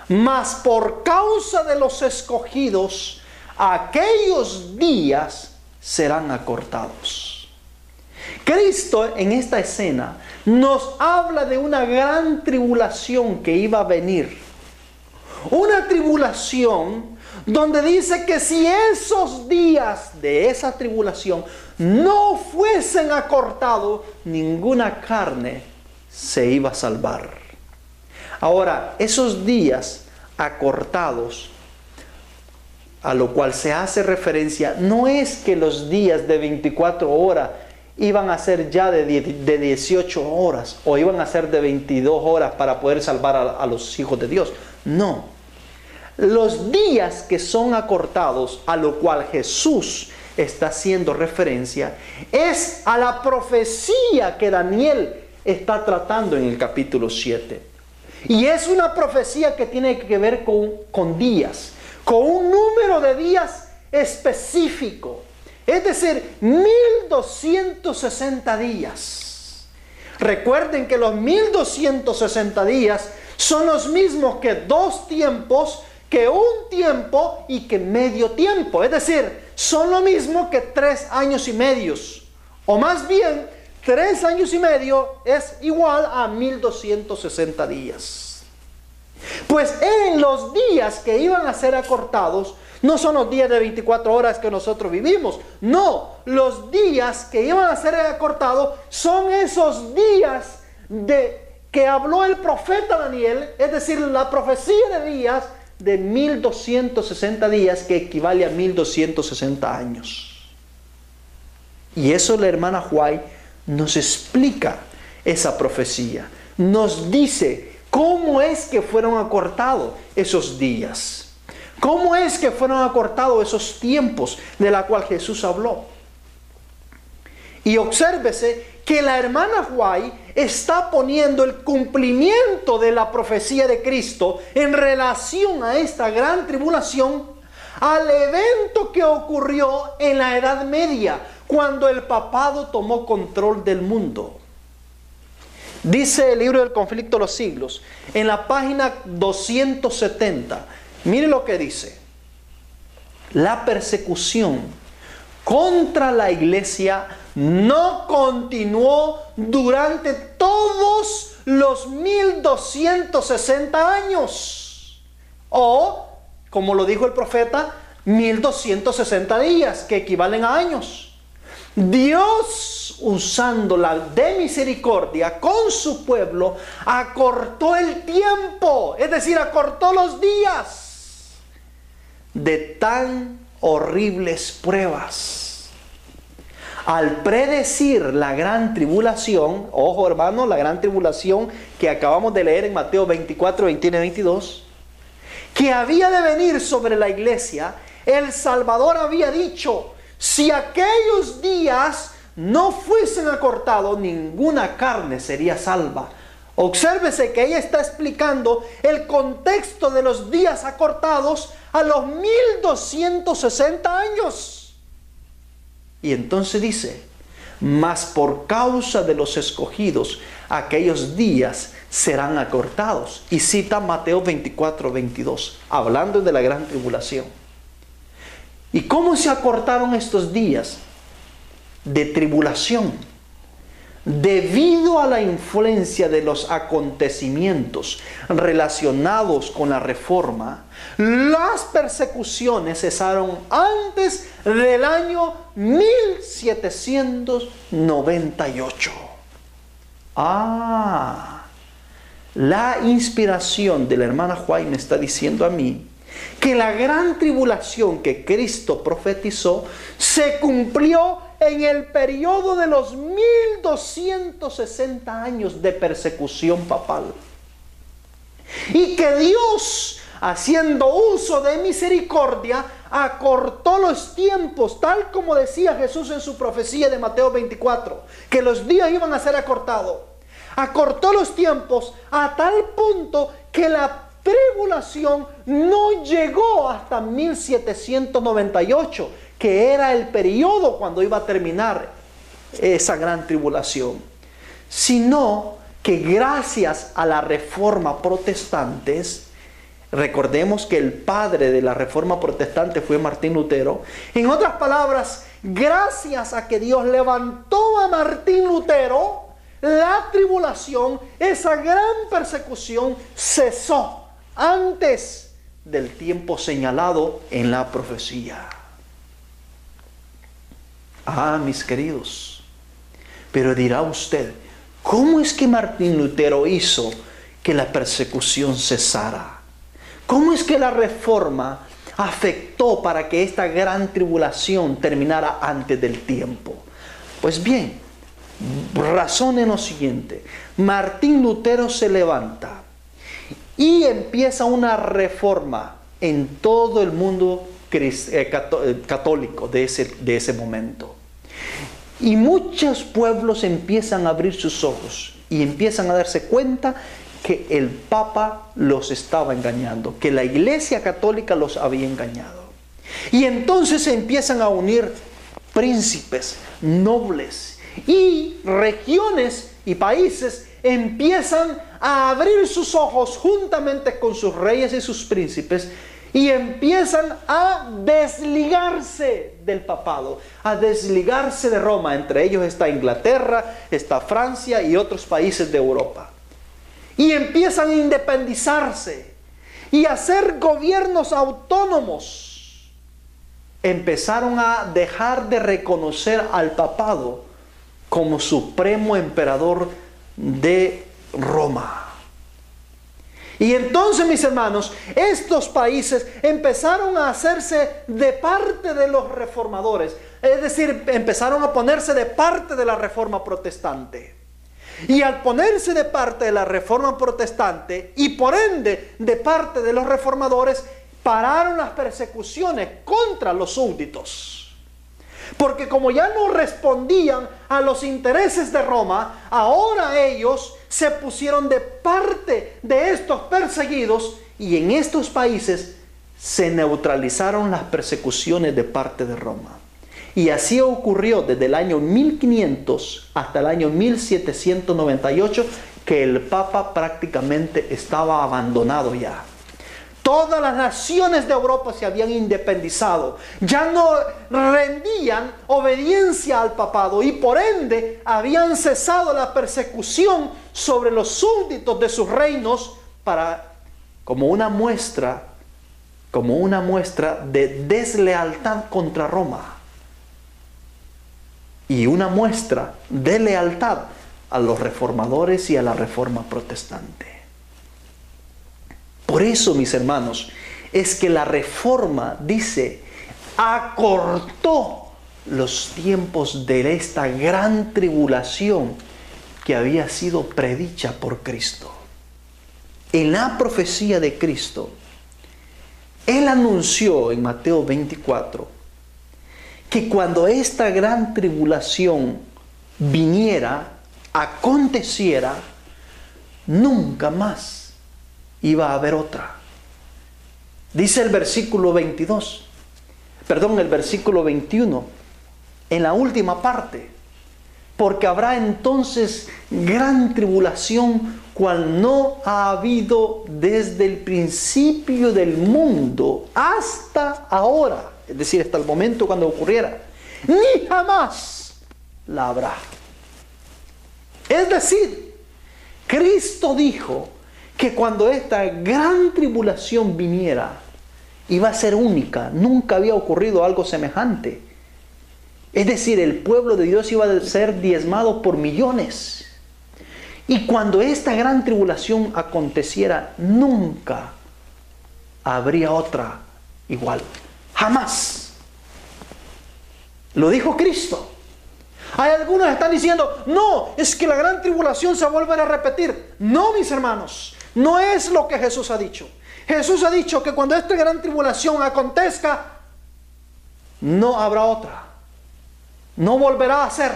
Mas por causa de los escogidos, aquellos días serán acortados. Cristo en esta escena nos habla de una gran tribulación que iba a venir. Una tribulación donde dice que si esos días de esa tribulación no fuesen acortados, ninguna carne se iba a salvar. Ahora, esos días acortados, a lo cual se hace referencia, no es que los días de 24 horas iban a ser ya de 18 horas o iban a ser de 22 horas para poder salvar a los hijos de Dios. No. Los días que son acortados, a lo cual Jesús está haciendo referencia, es a la profecía que Daniel está tratando en el capítulo 7. Y es una profecía que tiene que ver con días, con un número de días específico. Es decir, 1260 días. Recuerden que los 1260 días son los mismos que 2 tiempos, que 1 tiempo y que medio tiempo. Es decir, son lo mismo que 3 años y medio. O más bien, 3 años y medio es igual a 1260 días. Pues en los días que iban a ser acortados, no son los días de 24 horas que nosotros vivimos. No, los días que iban a ser acortados son esos días que habló el profeta Daniel, es decir, la profecía de días de 1260 días, que equivale a 1260 años. Y eso la hermana White nos explica esa profecía. Nos dice cómo es que fueron acortados esos días. Cómo es que fueron acortados esos tiempos de la cual Jesús habló. Y obsérvese que la hermana White está poniendo el cumplimiento de la profecía de Cristo en relación a esta gran tribulación al evento que ocurrió en la Edad Media, cuando el papado tomó control del mundo. Dice el libro del conflicto de los siglos, en la página 270, mire lo que dice: la persecución contra la iglesia no continuó durante todos los 1260 años, o, como lo dijo el profeta, 1260 días, que equivalen a años. Dios, usándola de misericordia con su pueblo, acortó el tiempo, es decir, acortó los días de tan horribles pruebas. Al predecir la gran tribulación, ojo hermano, la gran tribulación que acabamos de leer en Mateo 24, 21 y 22, que había de venir sobre la iglesia, el Salvador había dicho: si aquellos días no fuesen acortados, ninguna carne sería salva. Obsérvese que ella está explicando el contexto de los días acortados a los 1260 años. Y entonces dice: mas por causa de los escogidos, aquellos días serán acortados. Y cita Mateo 24, 22, hablando de la gran tribulación. ¿Y cómo se acortaron estos días de tribulación? Debido a la influencia de los acontecimientos relacionados con la reforma, las persecuciones cesaron antes del año 1798. La inspiración de la hermana White me está diciendo a mí que la gran tribulación que Cristo profetizó se cumplió en el periodo de los 1260 años de persecución papal. Y que Dios, haciendo uso de misericordia, acortó los tiempos, tal como decía Jesús en su profecía de Mateo 24, que los días iban a ser acortados. Acortó los tiempos a tal punto que la tribulación no llegó hasta 1798, que era el periodo cuando iba a terminar esa gran tribulación, sino que gracias a la reforma protestante, recordemos que el padre de la reforma protestante fue Martín Lutero. En otras palabras, gracias a que Dios levantó a Martín Lutero, la tribulación, esa gran persecución, cesó antes del tiempo señalado en la profecía. Mis queridos, pero dirá usted: ¿cómo es que Martín Lutero hizo que la persecución cesara? ¿Cómo es que la reforma afectó para que esta gran tribulación terminara antes del tiempo? Pues bien, razonen lo siguiente. Martín Lutero se levanta y empieza una reforma en todo el mundo católico de ese momento. Y muchos pueblos empiezan a abrir sus ojos y empiezan a darse cuenta que el Papa los estaba engañando, que la Iglesia Católica los había engañado. Y entonces se empiezan a unir príncipes, nobles y regiones y países empiezan a abrir sus ojos juntamente con sus reyes y sus príncipes y empiezan a desligarse del papado, a desligarse de Roma. Entre ellos está Inglaterra, está Francia y otros países de Europa. Y empiezan a independizarse y a hacer gobiernos autónomos. Empezaron a dejar de reconocer al papado como supremo emperador de Roma. Y entonces, mis hermanos, estos países empezaron a hacerse de parte de los reformadores. Es decir, empezaron a ponerse de parte de la reforma protestante. Y al ponerse de parte de la reforma protestante y por ende de parte de los reformadores, pararon las persecuciones contra los súbditos. Porque como ya no respondían a los intereses de Roma, ahora ellos se pusieron de parte de estos perseguidos y en estos países se neutralizaron las persecuciones de parte de Roma. Y así ocurrió desde el año 1500 hasta el año 1798, que el Papa prácticamente estaba abandonado ya. Todas las naciones de Europa se habían independizado, ya no rendían obediencia al papado y por ende habían cesado la persecución sobre los súbditos de sus reinos como una muestra de deslealtad contra Roma y una muestra de lealtad a los reformadores y a la reforma protestante. Por eso, mis hermanos, es que la reforma, dice, acortó los tiempos de esta gran tribulación que había sido predicha por Cristo. En la profecía de Cristo, Él anunció en Mateo 24 que cuando esta gran tribulación viniera, aconteciera, nunca más iba a haber otra. Dice el versículo 21, en la última parte, porque habrá entonces gran tribulación, cual no ha habido desde el principio del mundo hasta ahora, es decir, hasta el momento cuando ocurriera, ni jamás la habrá. Es decir, Cristo dijo que cuando esta gran tribulación viniera, iba a ser única. Nunca había ocurrido algo semejante. Es decir, el pueblo de Dios iba a ser diezmado por millones. Y cuando esta gran tribulación aconteciera, nunca habría otra igual. Jamás. Lo dijo Cristo. Hay algunos que están diciendo, no, es que la gran tribulación se vuelve a repetir. No, mis hermanos. No es lo que Jesús ha dicho. Jesús ha dicho que cuando esta gran tribulación acontezca, no habrá otra. No volverá a ser.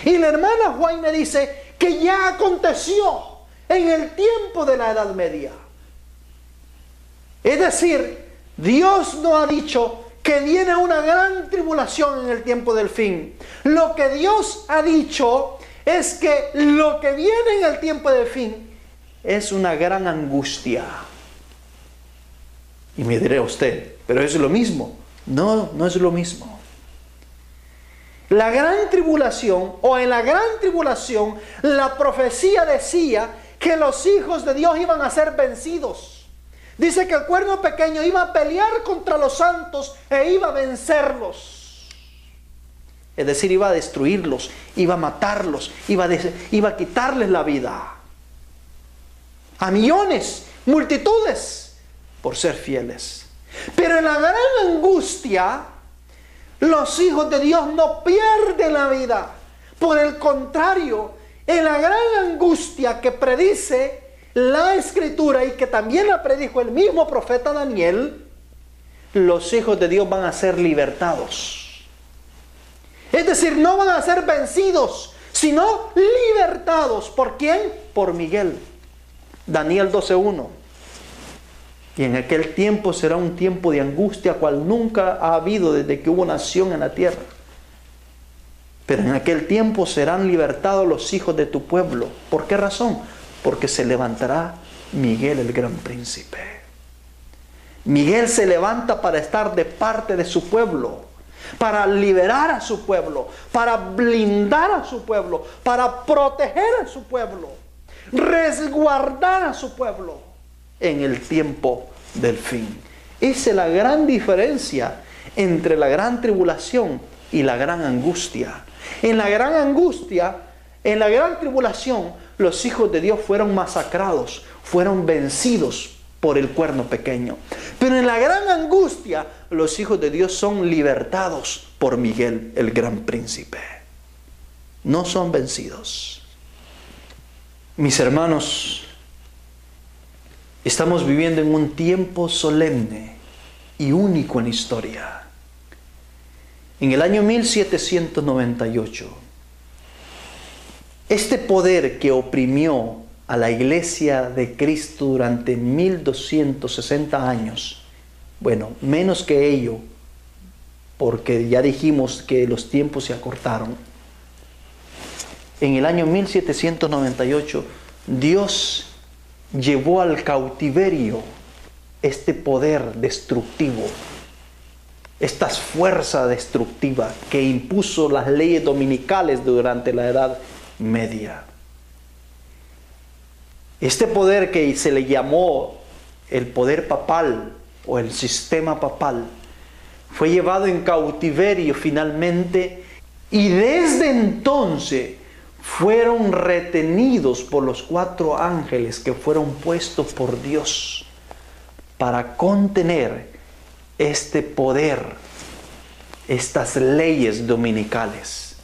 Y la hermana Juan me dice que ya aconteció en el tiempo de la Edad Media. Es decir, Dios no ha dicho que viene una gran tribulación en el tiempo del fin. Lo que Dios ha dicho es que lo que viene en el tiempo del fin es una gran angustia. Y me dirá usted, pero es lo mismo. No, no es lo mismo. La gran tribulación, o en la gran tribulación, la profecía decía que los hijos de Dios iban a ser vencidos. Dice que el cuerno pequeño iba a pelear contra los santos e iba a vencerlos. Es decir, iba a destruirlos, iba a matarlos, iba a quitarles la vida. A millones, multitudes, por ser fieles. Pero en la gran angustia, los hijos de Dios no pierden la vida. Por el contrario, en la gran angustia que predice la Escritura y que también la predijo el mismo profeta Daniel, los hijos de Dios van a ser libertados. Es decir, no van a ser vencidos, sino libertados. ¿Por quién? Por Miguel. Daniel 12:1. Y en aquel tiempo será un tiempo de angustia cual nunca ha habido desde que hubo nación en la tierra. Pero en aquel tiempo serán libertados los hijos de tu pueblo. ¿Por qué razón? Porque se levantará Miguel, el gran príncipe. Miguel se levanta para estar de parte de su pueblo, para liberar a su pueblo, para blindar a su pueblo, para proteger a su pueblo, resguardar a su pueblo en el tiempo del fin. Esa es la gran diferencia entre la gran tribulación y la gran angustia. En la gran angustia, en la gran tribulación, los hijos de Dios fueron masacrados, fueron vencidos por el cuerno pequeño. Pero en la gran angustia, los hijos de Dios son libertados por Miguel, el gran príncipe. No son vencidos. Mis hermanos, estamos viviendo en un tiempo solemne y único en la historia. En el año 1798, este poder que oprimió a la Iglesia de Cristo durante 1260 años, bueno, menos que ello, porque ya dijimos que los tiempos se acortaron. En el año 1798, Dios llevó al cautiverio este poder destructivo, esta fuerza destructiva que impuso las leyes dominicales durante la Edad Media. Este poder que se le llamó el poder papal o el sistema papal fue llevado en cautiverio finalmente, y desde entonces fueron retenidos por los 4 ángeles que fueron puestos por Dios para contener este poder, estas leyes dominicales,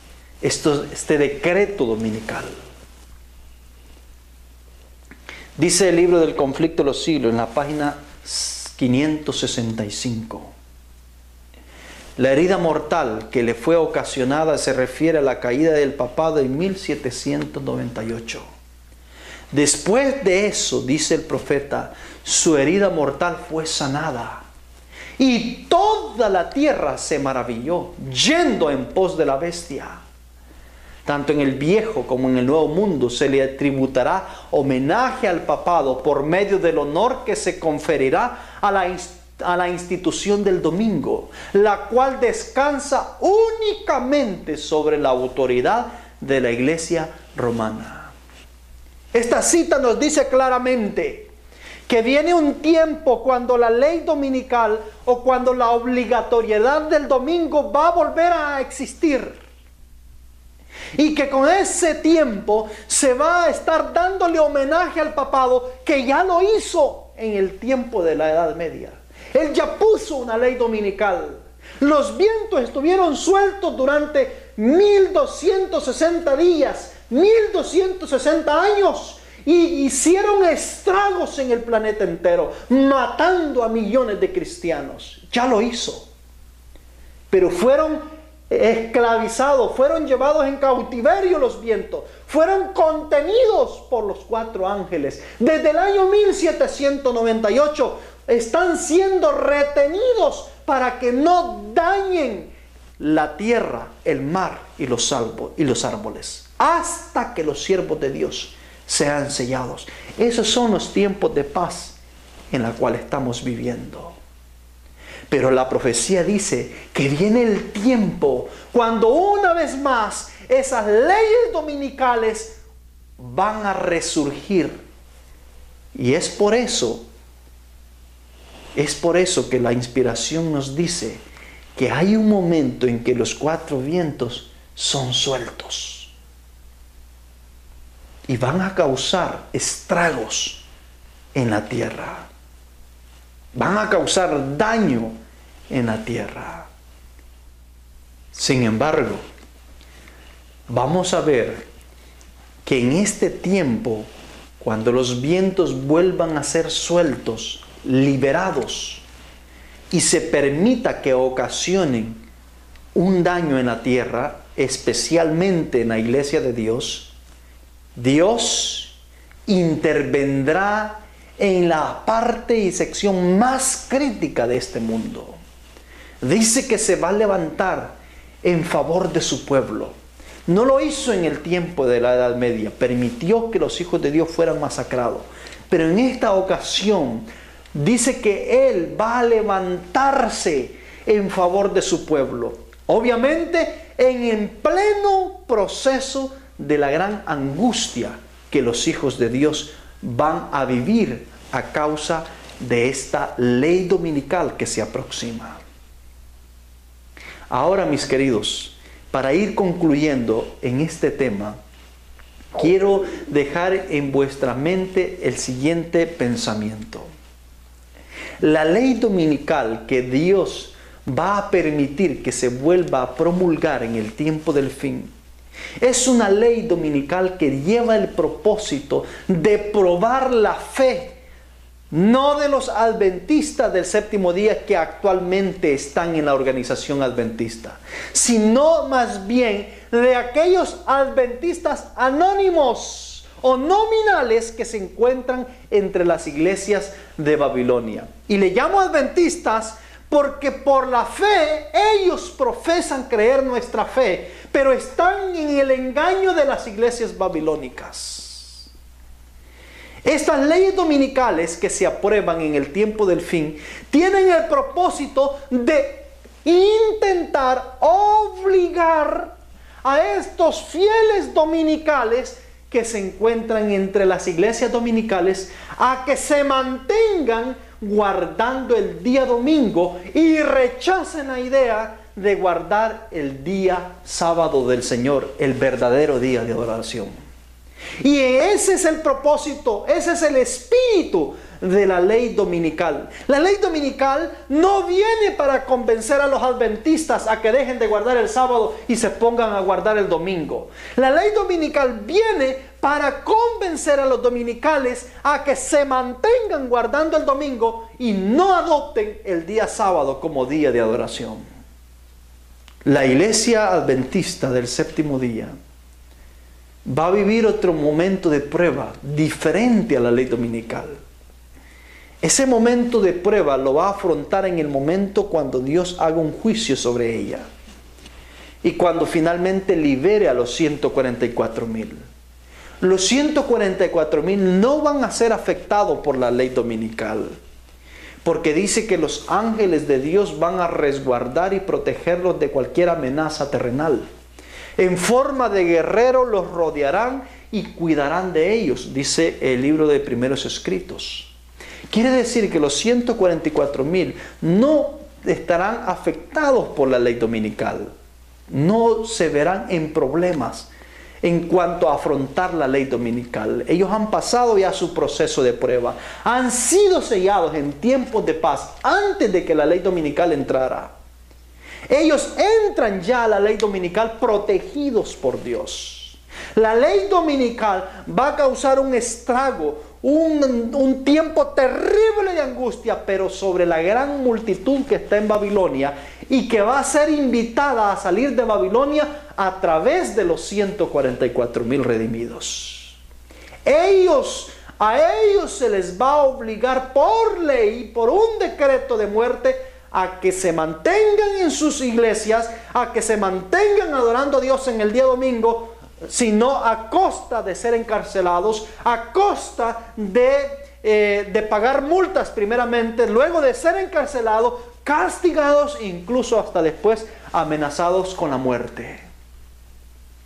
este decreto dominical. Dice el libro del conflicto de los siglos en la página 565. La herida mortal que le fue ocasionada se refiere a la caída del papado en 1798. Después de eso, dice el profeta, su herida mortal fue sanada. Y toda la tierra se maravilló, yendo en pos de la bestia. Tanto en el viejo como en el nuevo mundo se le tributará homenaje al papado por medio del honor que se conferirá a la institución del domingo, la cual descansa únicamente sobre la autoridad de la Iglesia romana. Esta cita nos dice claramente que viene un tiempo cuando la ley dominical o cuando la obligatoriedad del domingo va a volver a existir. Y que con ese tiempo se va a estar dándole homenaje al papado que ya lo hizo en el tiempo de la Edad Media. Él ya puso una ley dominical. Los vientos estuvieron sueltos durante 1260 días, 1260 años. Y hicieron estragos en el planeta entero, matando a millones de cristianos. Ya lo hizo. Pero fueron esclavizados, fueron llevados en cautiverio los vientos, fueron contenidos por los 4 ángeles. Desde el año 1798 están siendo retenidos para que no dañen la tierra, el mar y los árboles, hasta que los siervos de Dios sean sellados. Esos son los tiempos de paz en la cual estamos viviendo. Pero la profecía dice que viene el tiempo cuando una vez más esas leyes dominicales van a resurgir. Y es por eso que la inspiración nos dice que hay un momento en que los 4 vientos son sueltos. Y van a causar estragos en la tierra. Van a causar daño en la tierra. Sin embargo, vamos a ver que en este tiempo, cuando los vientos vuelvan a ser sueltos, liberados, y se permita que ocasionen un daño en la tierra, especialmente en la iglesia de Dios, Dios intervendrá en la parte y sección más crítica de este mundo. Dice que se va a levantar en favor de su pueblo. No lo hizo en el tiempo de la Edad Media, permitió que los hijos de Dios fueran masacrados. Pero en esta ocasión dice que Él va a levantarse en favor de su pueblo. Obviamente en el pleno proceso de la gran angustia que los hijos de Dios van a vivir a causa de esta ley dominical que se aproxima. Ahora, mis queridos, para ir concluyendo en este tema, quiero dejar en vuestra mente el siguiente pensamiento. La ley dominical que Dios va a permitir que se vuelva a promulgar en el tiempo del fin es una ley dominical que lleva el propósito de probar la fe, no de los adventistas del séptimo día que actualmente están en la organización adventista, sino más bien de aquellos adventistas anónimos o nominales que se encuentran entre las iglesias de Babilonia. Y le llamo adventistas porque por la fe ellos profesan creer nuestra fe, pero están en el engaño de las iglesias babilónicas. Estas leyes dominicales que se aprueban en el tiempo del fin tienen el propósito de intentar obligar a estos fieles dominicales que se encuentran entre las iglesias dominicales a que se mantengan guardando el día domingo y rechacen la idea de guardar el día sábado del Señor, el verdadero día de adoración. Y ese es el propósito, ese es el espíritu de la ley dominical. La ley dominical no viene para convencer a los adventistas a que dejen de guardar el sábado y se pongan a guardar el domingo. La ley dominical viene para convencer a los dominicales a que se mantengan guardando el domingo y no adopten el día sábado como día de adoración. La iglesia adventista del séptimo día va a vivir otro momento de prueba diferente a la ley dominical. Ese momento de prueba lo va a afrontar en el momento cuando Dios haga un juicio sobre ella y cuando finalmente libere a los 144,000. Los 144,000 no van a ser afectados por la ley dominical, porque dice que los ángeles de Dios van a resguardar y protegerlos de cualquier amenaza terrenal. En forma de guerrero los rodearán y cuidarán de ellos, dice el libro de Primeros Escritos. Quiere decir que los 144,000 no estarán afectados por la ley dominical. No se verán en problemas en cuanto a afrontar la ley dominical. Ellos han pasado ya su proceso de prueba. Han sido sellados en tiempos de paz antes de que la ley dominical entrara. Ellos entran ya a la ley dominical protegidos por Dios. La ley dominical va a causar un estrago, un tiempo terrible de angustia, pero sobre la gran multitud que está en Babilonia y que va a ser invitada a salir de Babilonia a través de los 144,000 redimidos. A ellos se les va a obligar por ley, por un decreto de muerte, a que se mantengan en sus iglesias, a que se mantengan adorando a Dios en el día domingo, sino a costa de ser encarcelados, a costa de pagar multas primeramente, luego de ser encarcelados, castigados e incluso hasta después amenazados con la muerte.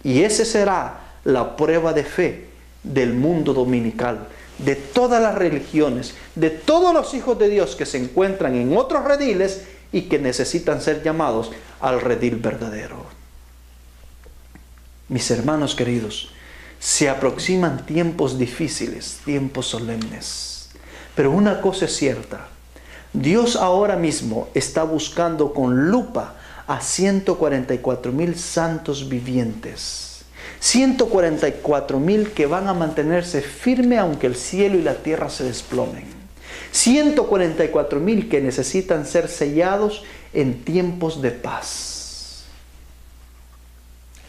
Y esa será la prueba de fe del mundo dominical, de todas las religiones, de todos los hijos de Dios que se encuentran en otros rediles y que necesitan ser llamados al redil verdadero. Mis hermanos queridos, se aproximan tiempos difíciles, tiempos solemnes. Pero una cosa es cierta, Dios ahora mismo está buscando con lupa a 144,000 santos vivientes. 144,000 que van a mantenerse firmes aunque el cielo y la tierra se desplomen. 144,000 que necesitan ser sellados en tiempos de paz.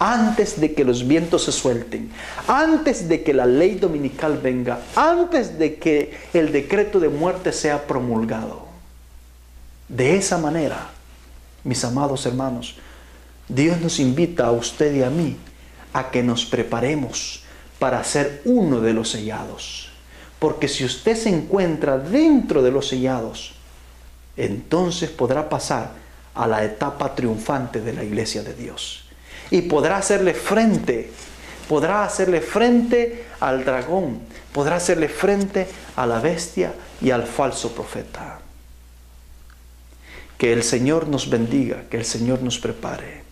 antes de que los vientos se suelten, antes de que la ley dominical venga, antes de que el decreto de muerte sea promulgado. De esa manera, mis amados hermanos, Dios nos invita a usted y a mí a que nos preparemos para ser uno de los sellados. Porque si usted se encuentra dentro de los sellados, entonces podrá pasar a la etapa triunfante de la iglesia de Dios. Y podrá hacerle frente al dragón, podrá hacerle frente a la bestia y al falso profeta. Que el Señor nos bendiga, que el Señor nos prepare.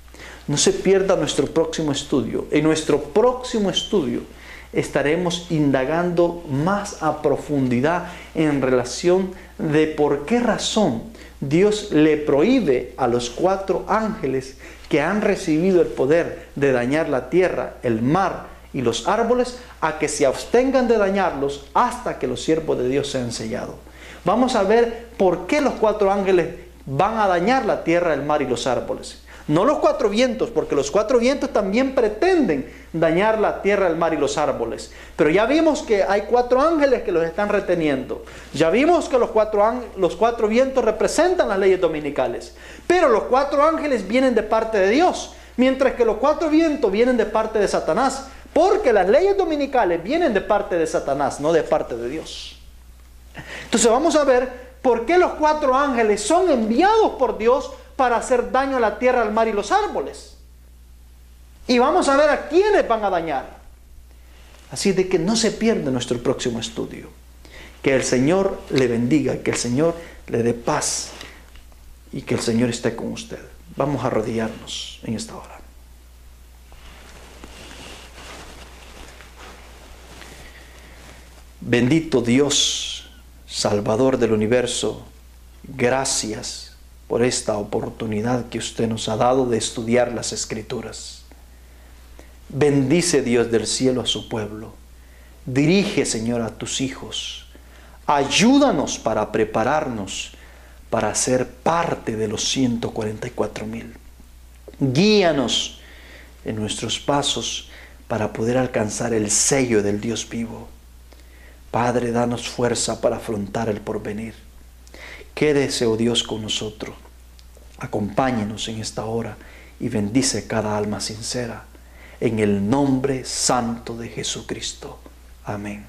No se pierda nuestro próximo estudio. En nuestro próximo estudio estaremos indagando más a profundidad en relación de por qué razón Dios le prohíbe a los 4 ángeles que han recibido el poder de dañar la tierra, el mar y los árboles, a que se abstengan de dañarlos hasta que los siervos de Dios sean sellados. Vamos a ver por qué los 4 ángeles van a dañar la tierra, el mar y los árboles. No los 4 vientos, porque los 4 vientos también pretenden dañar la tierra, el mar y los árboles. Pero ya vimos que hay 4 ángeles que los están reteniendo. Ya vimos que los 4 vientos representan las leyes dominicales. Pero los 4 ángeles vienen de parte de Dios, mientras que los 4 vientos vienen de parte de Satanás. Porque las leyes dominicales vienen de parte de Satanás, no de parte de Dios. Entonces vamos a ver por qué los 4 ángeles son enviados por Dios para hacer daño a la tierra, al mar y los árboles. Y vamos a ver a quiénes van a dañar. Así de que no se pierda nuestro próximo estudio. Que el Señor le bendiga, que el Señor le dé paz y que el Señor esté con usted. Vamos a arrodillarnos en esta hora. Bendito Dios, Salvador del universo, gracias por esta oportunidad que usted nos ha dado de estudiar las Escrituras. Bendice, Dios del cielo, a su pueblo. Dirige, Señor, a tus hijos. Ayúdanos para prepararnos para ser parte de los 144,000. Guíanos en nuestros pasos para poder alcanzar el sello del Dios vivo. Padre, danos fuerza para afrontar el porvenir. Quédese, oh Dios, con nosotros. Acompáñenos en esta hora y bendice cada alma sincera. En el nombre santo de Jesucristo. Amén.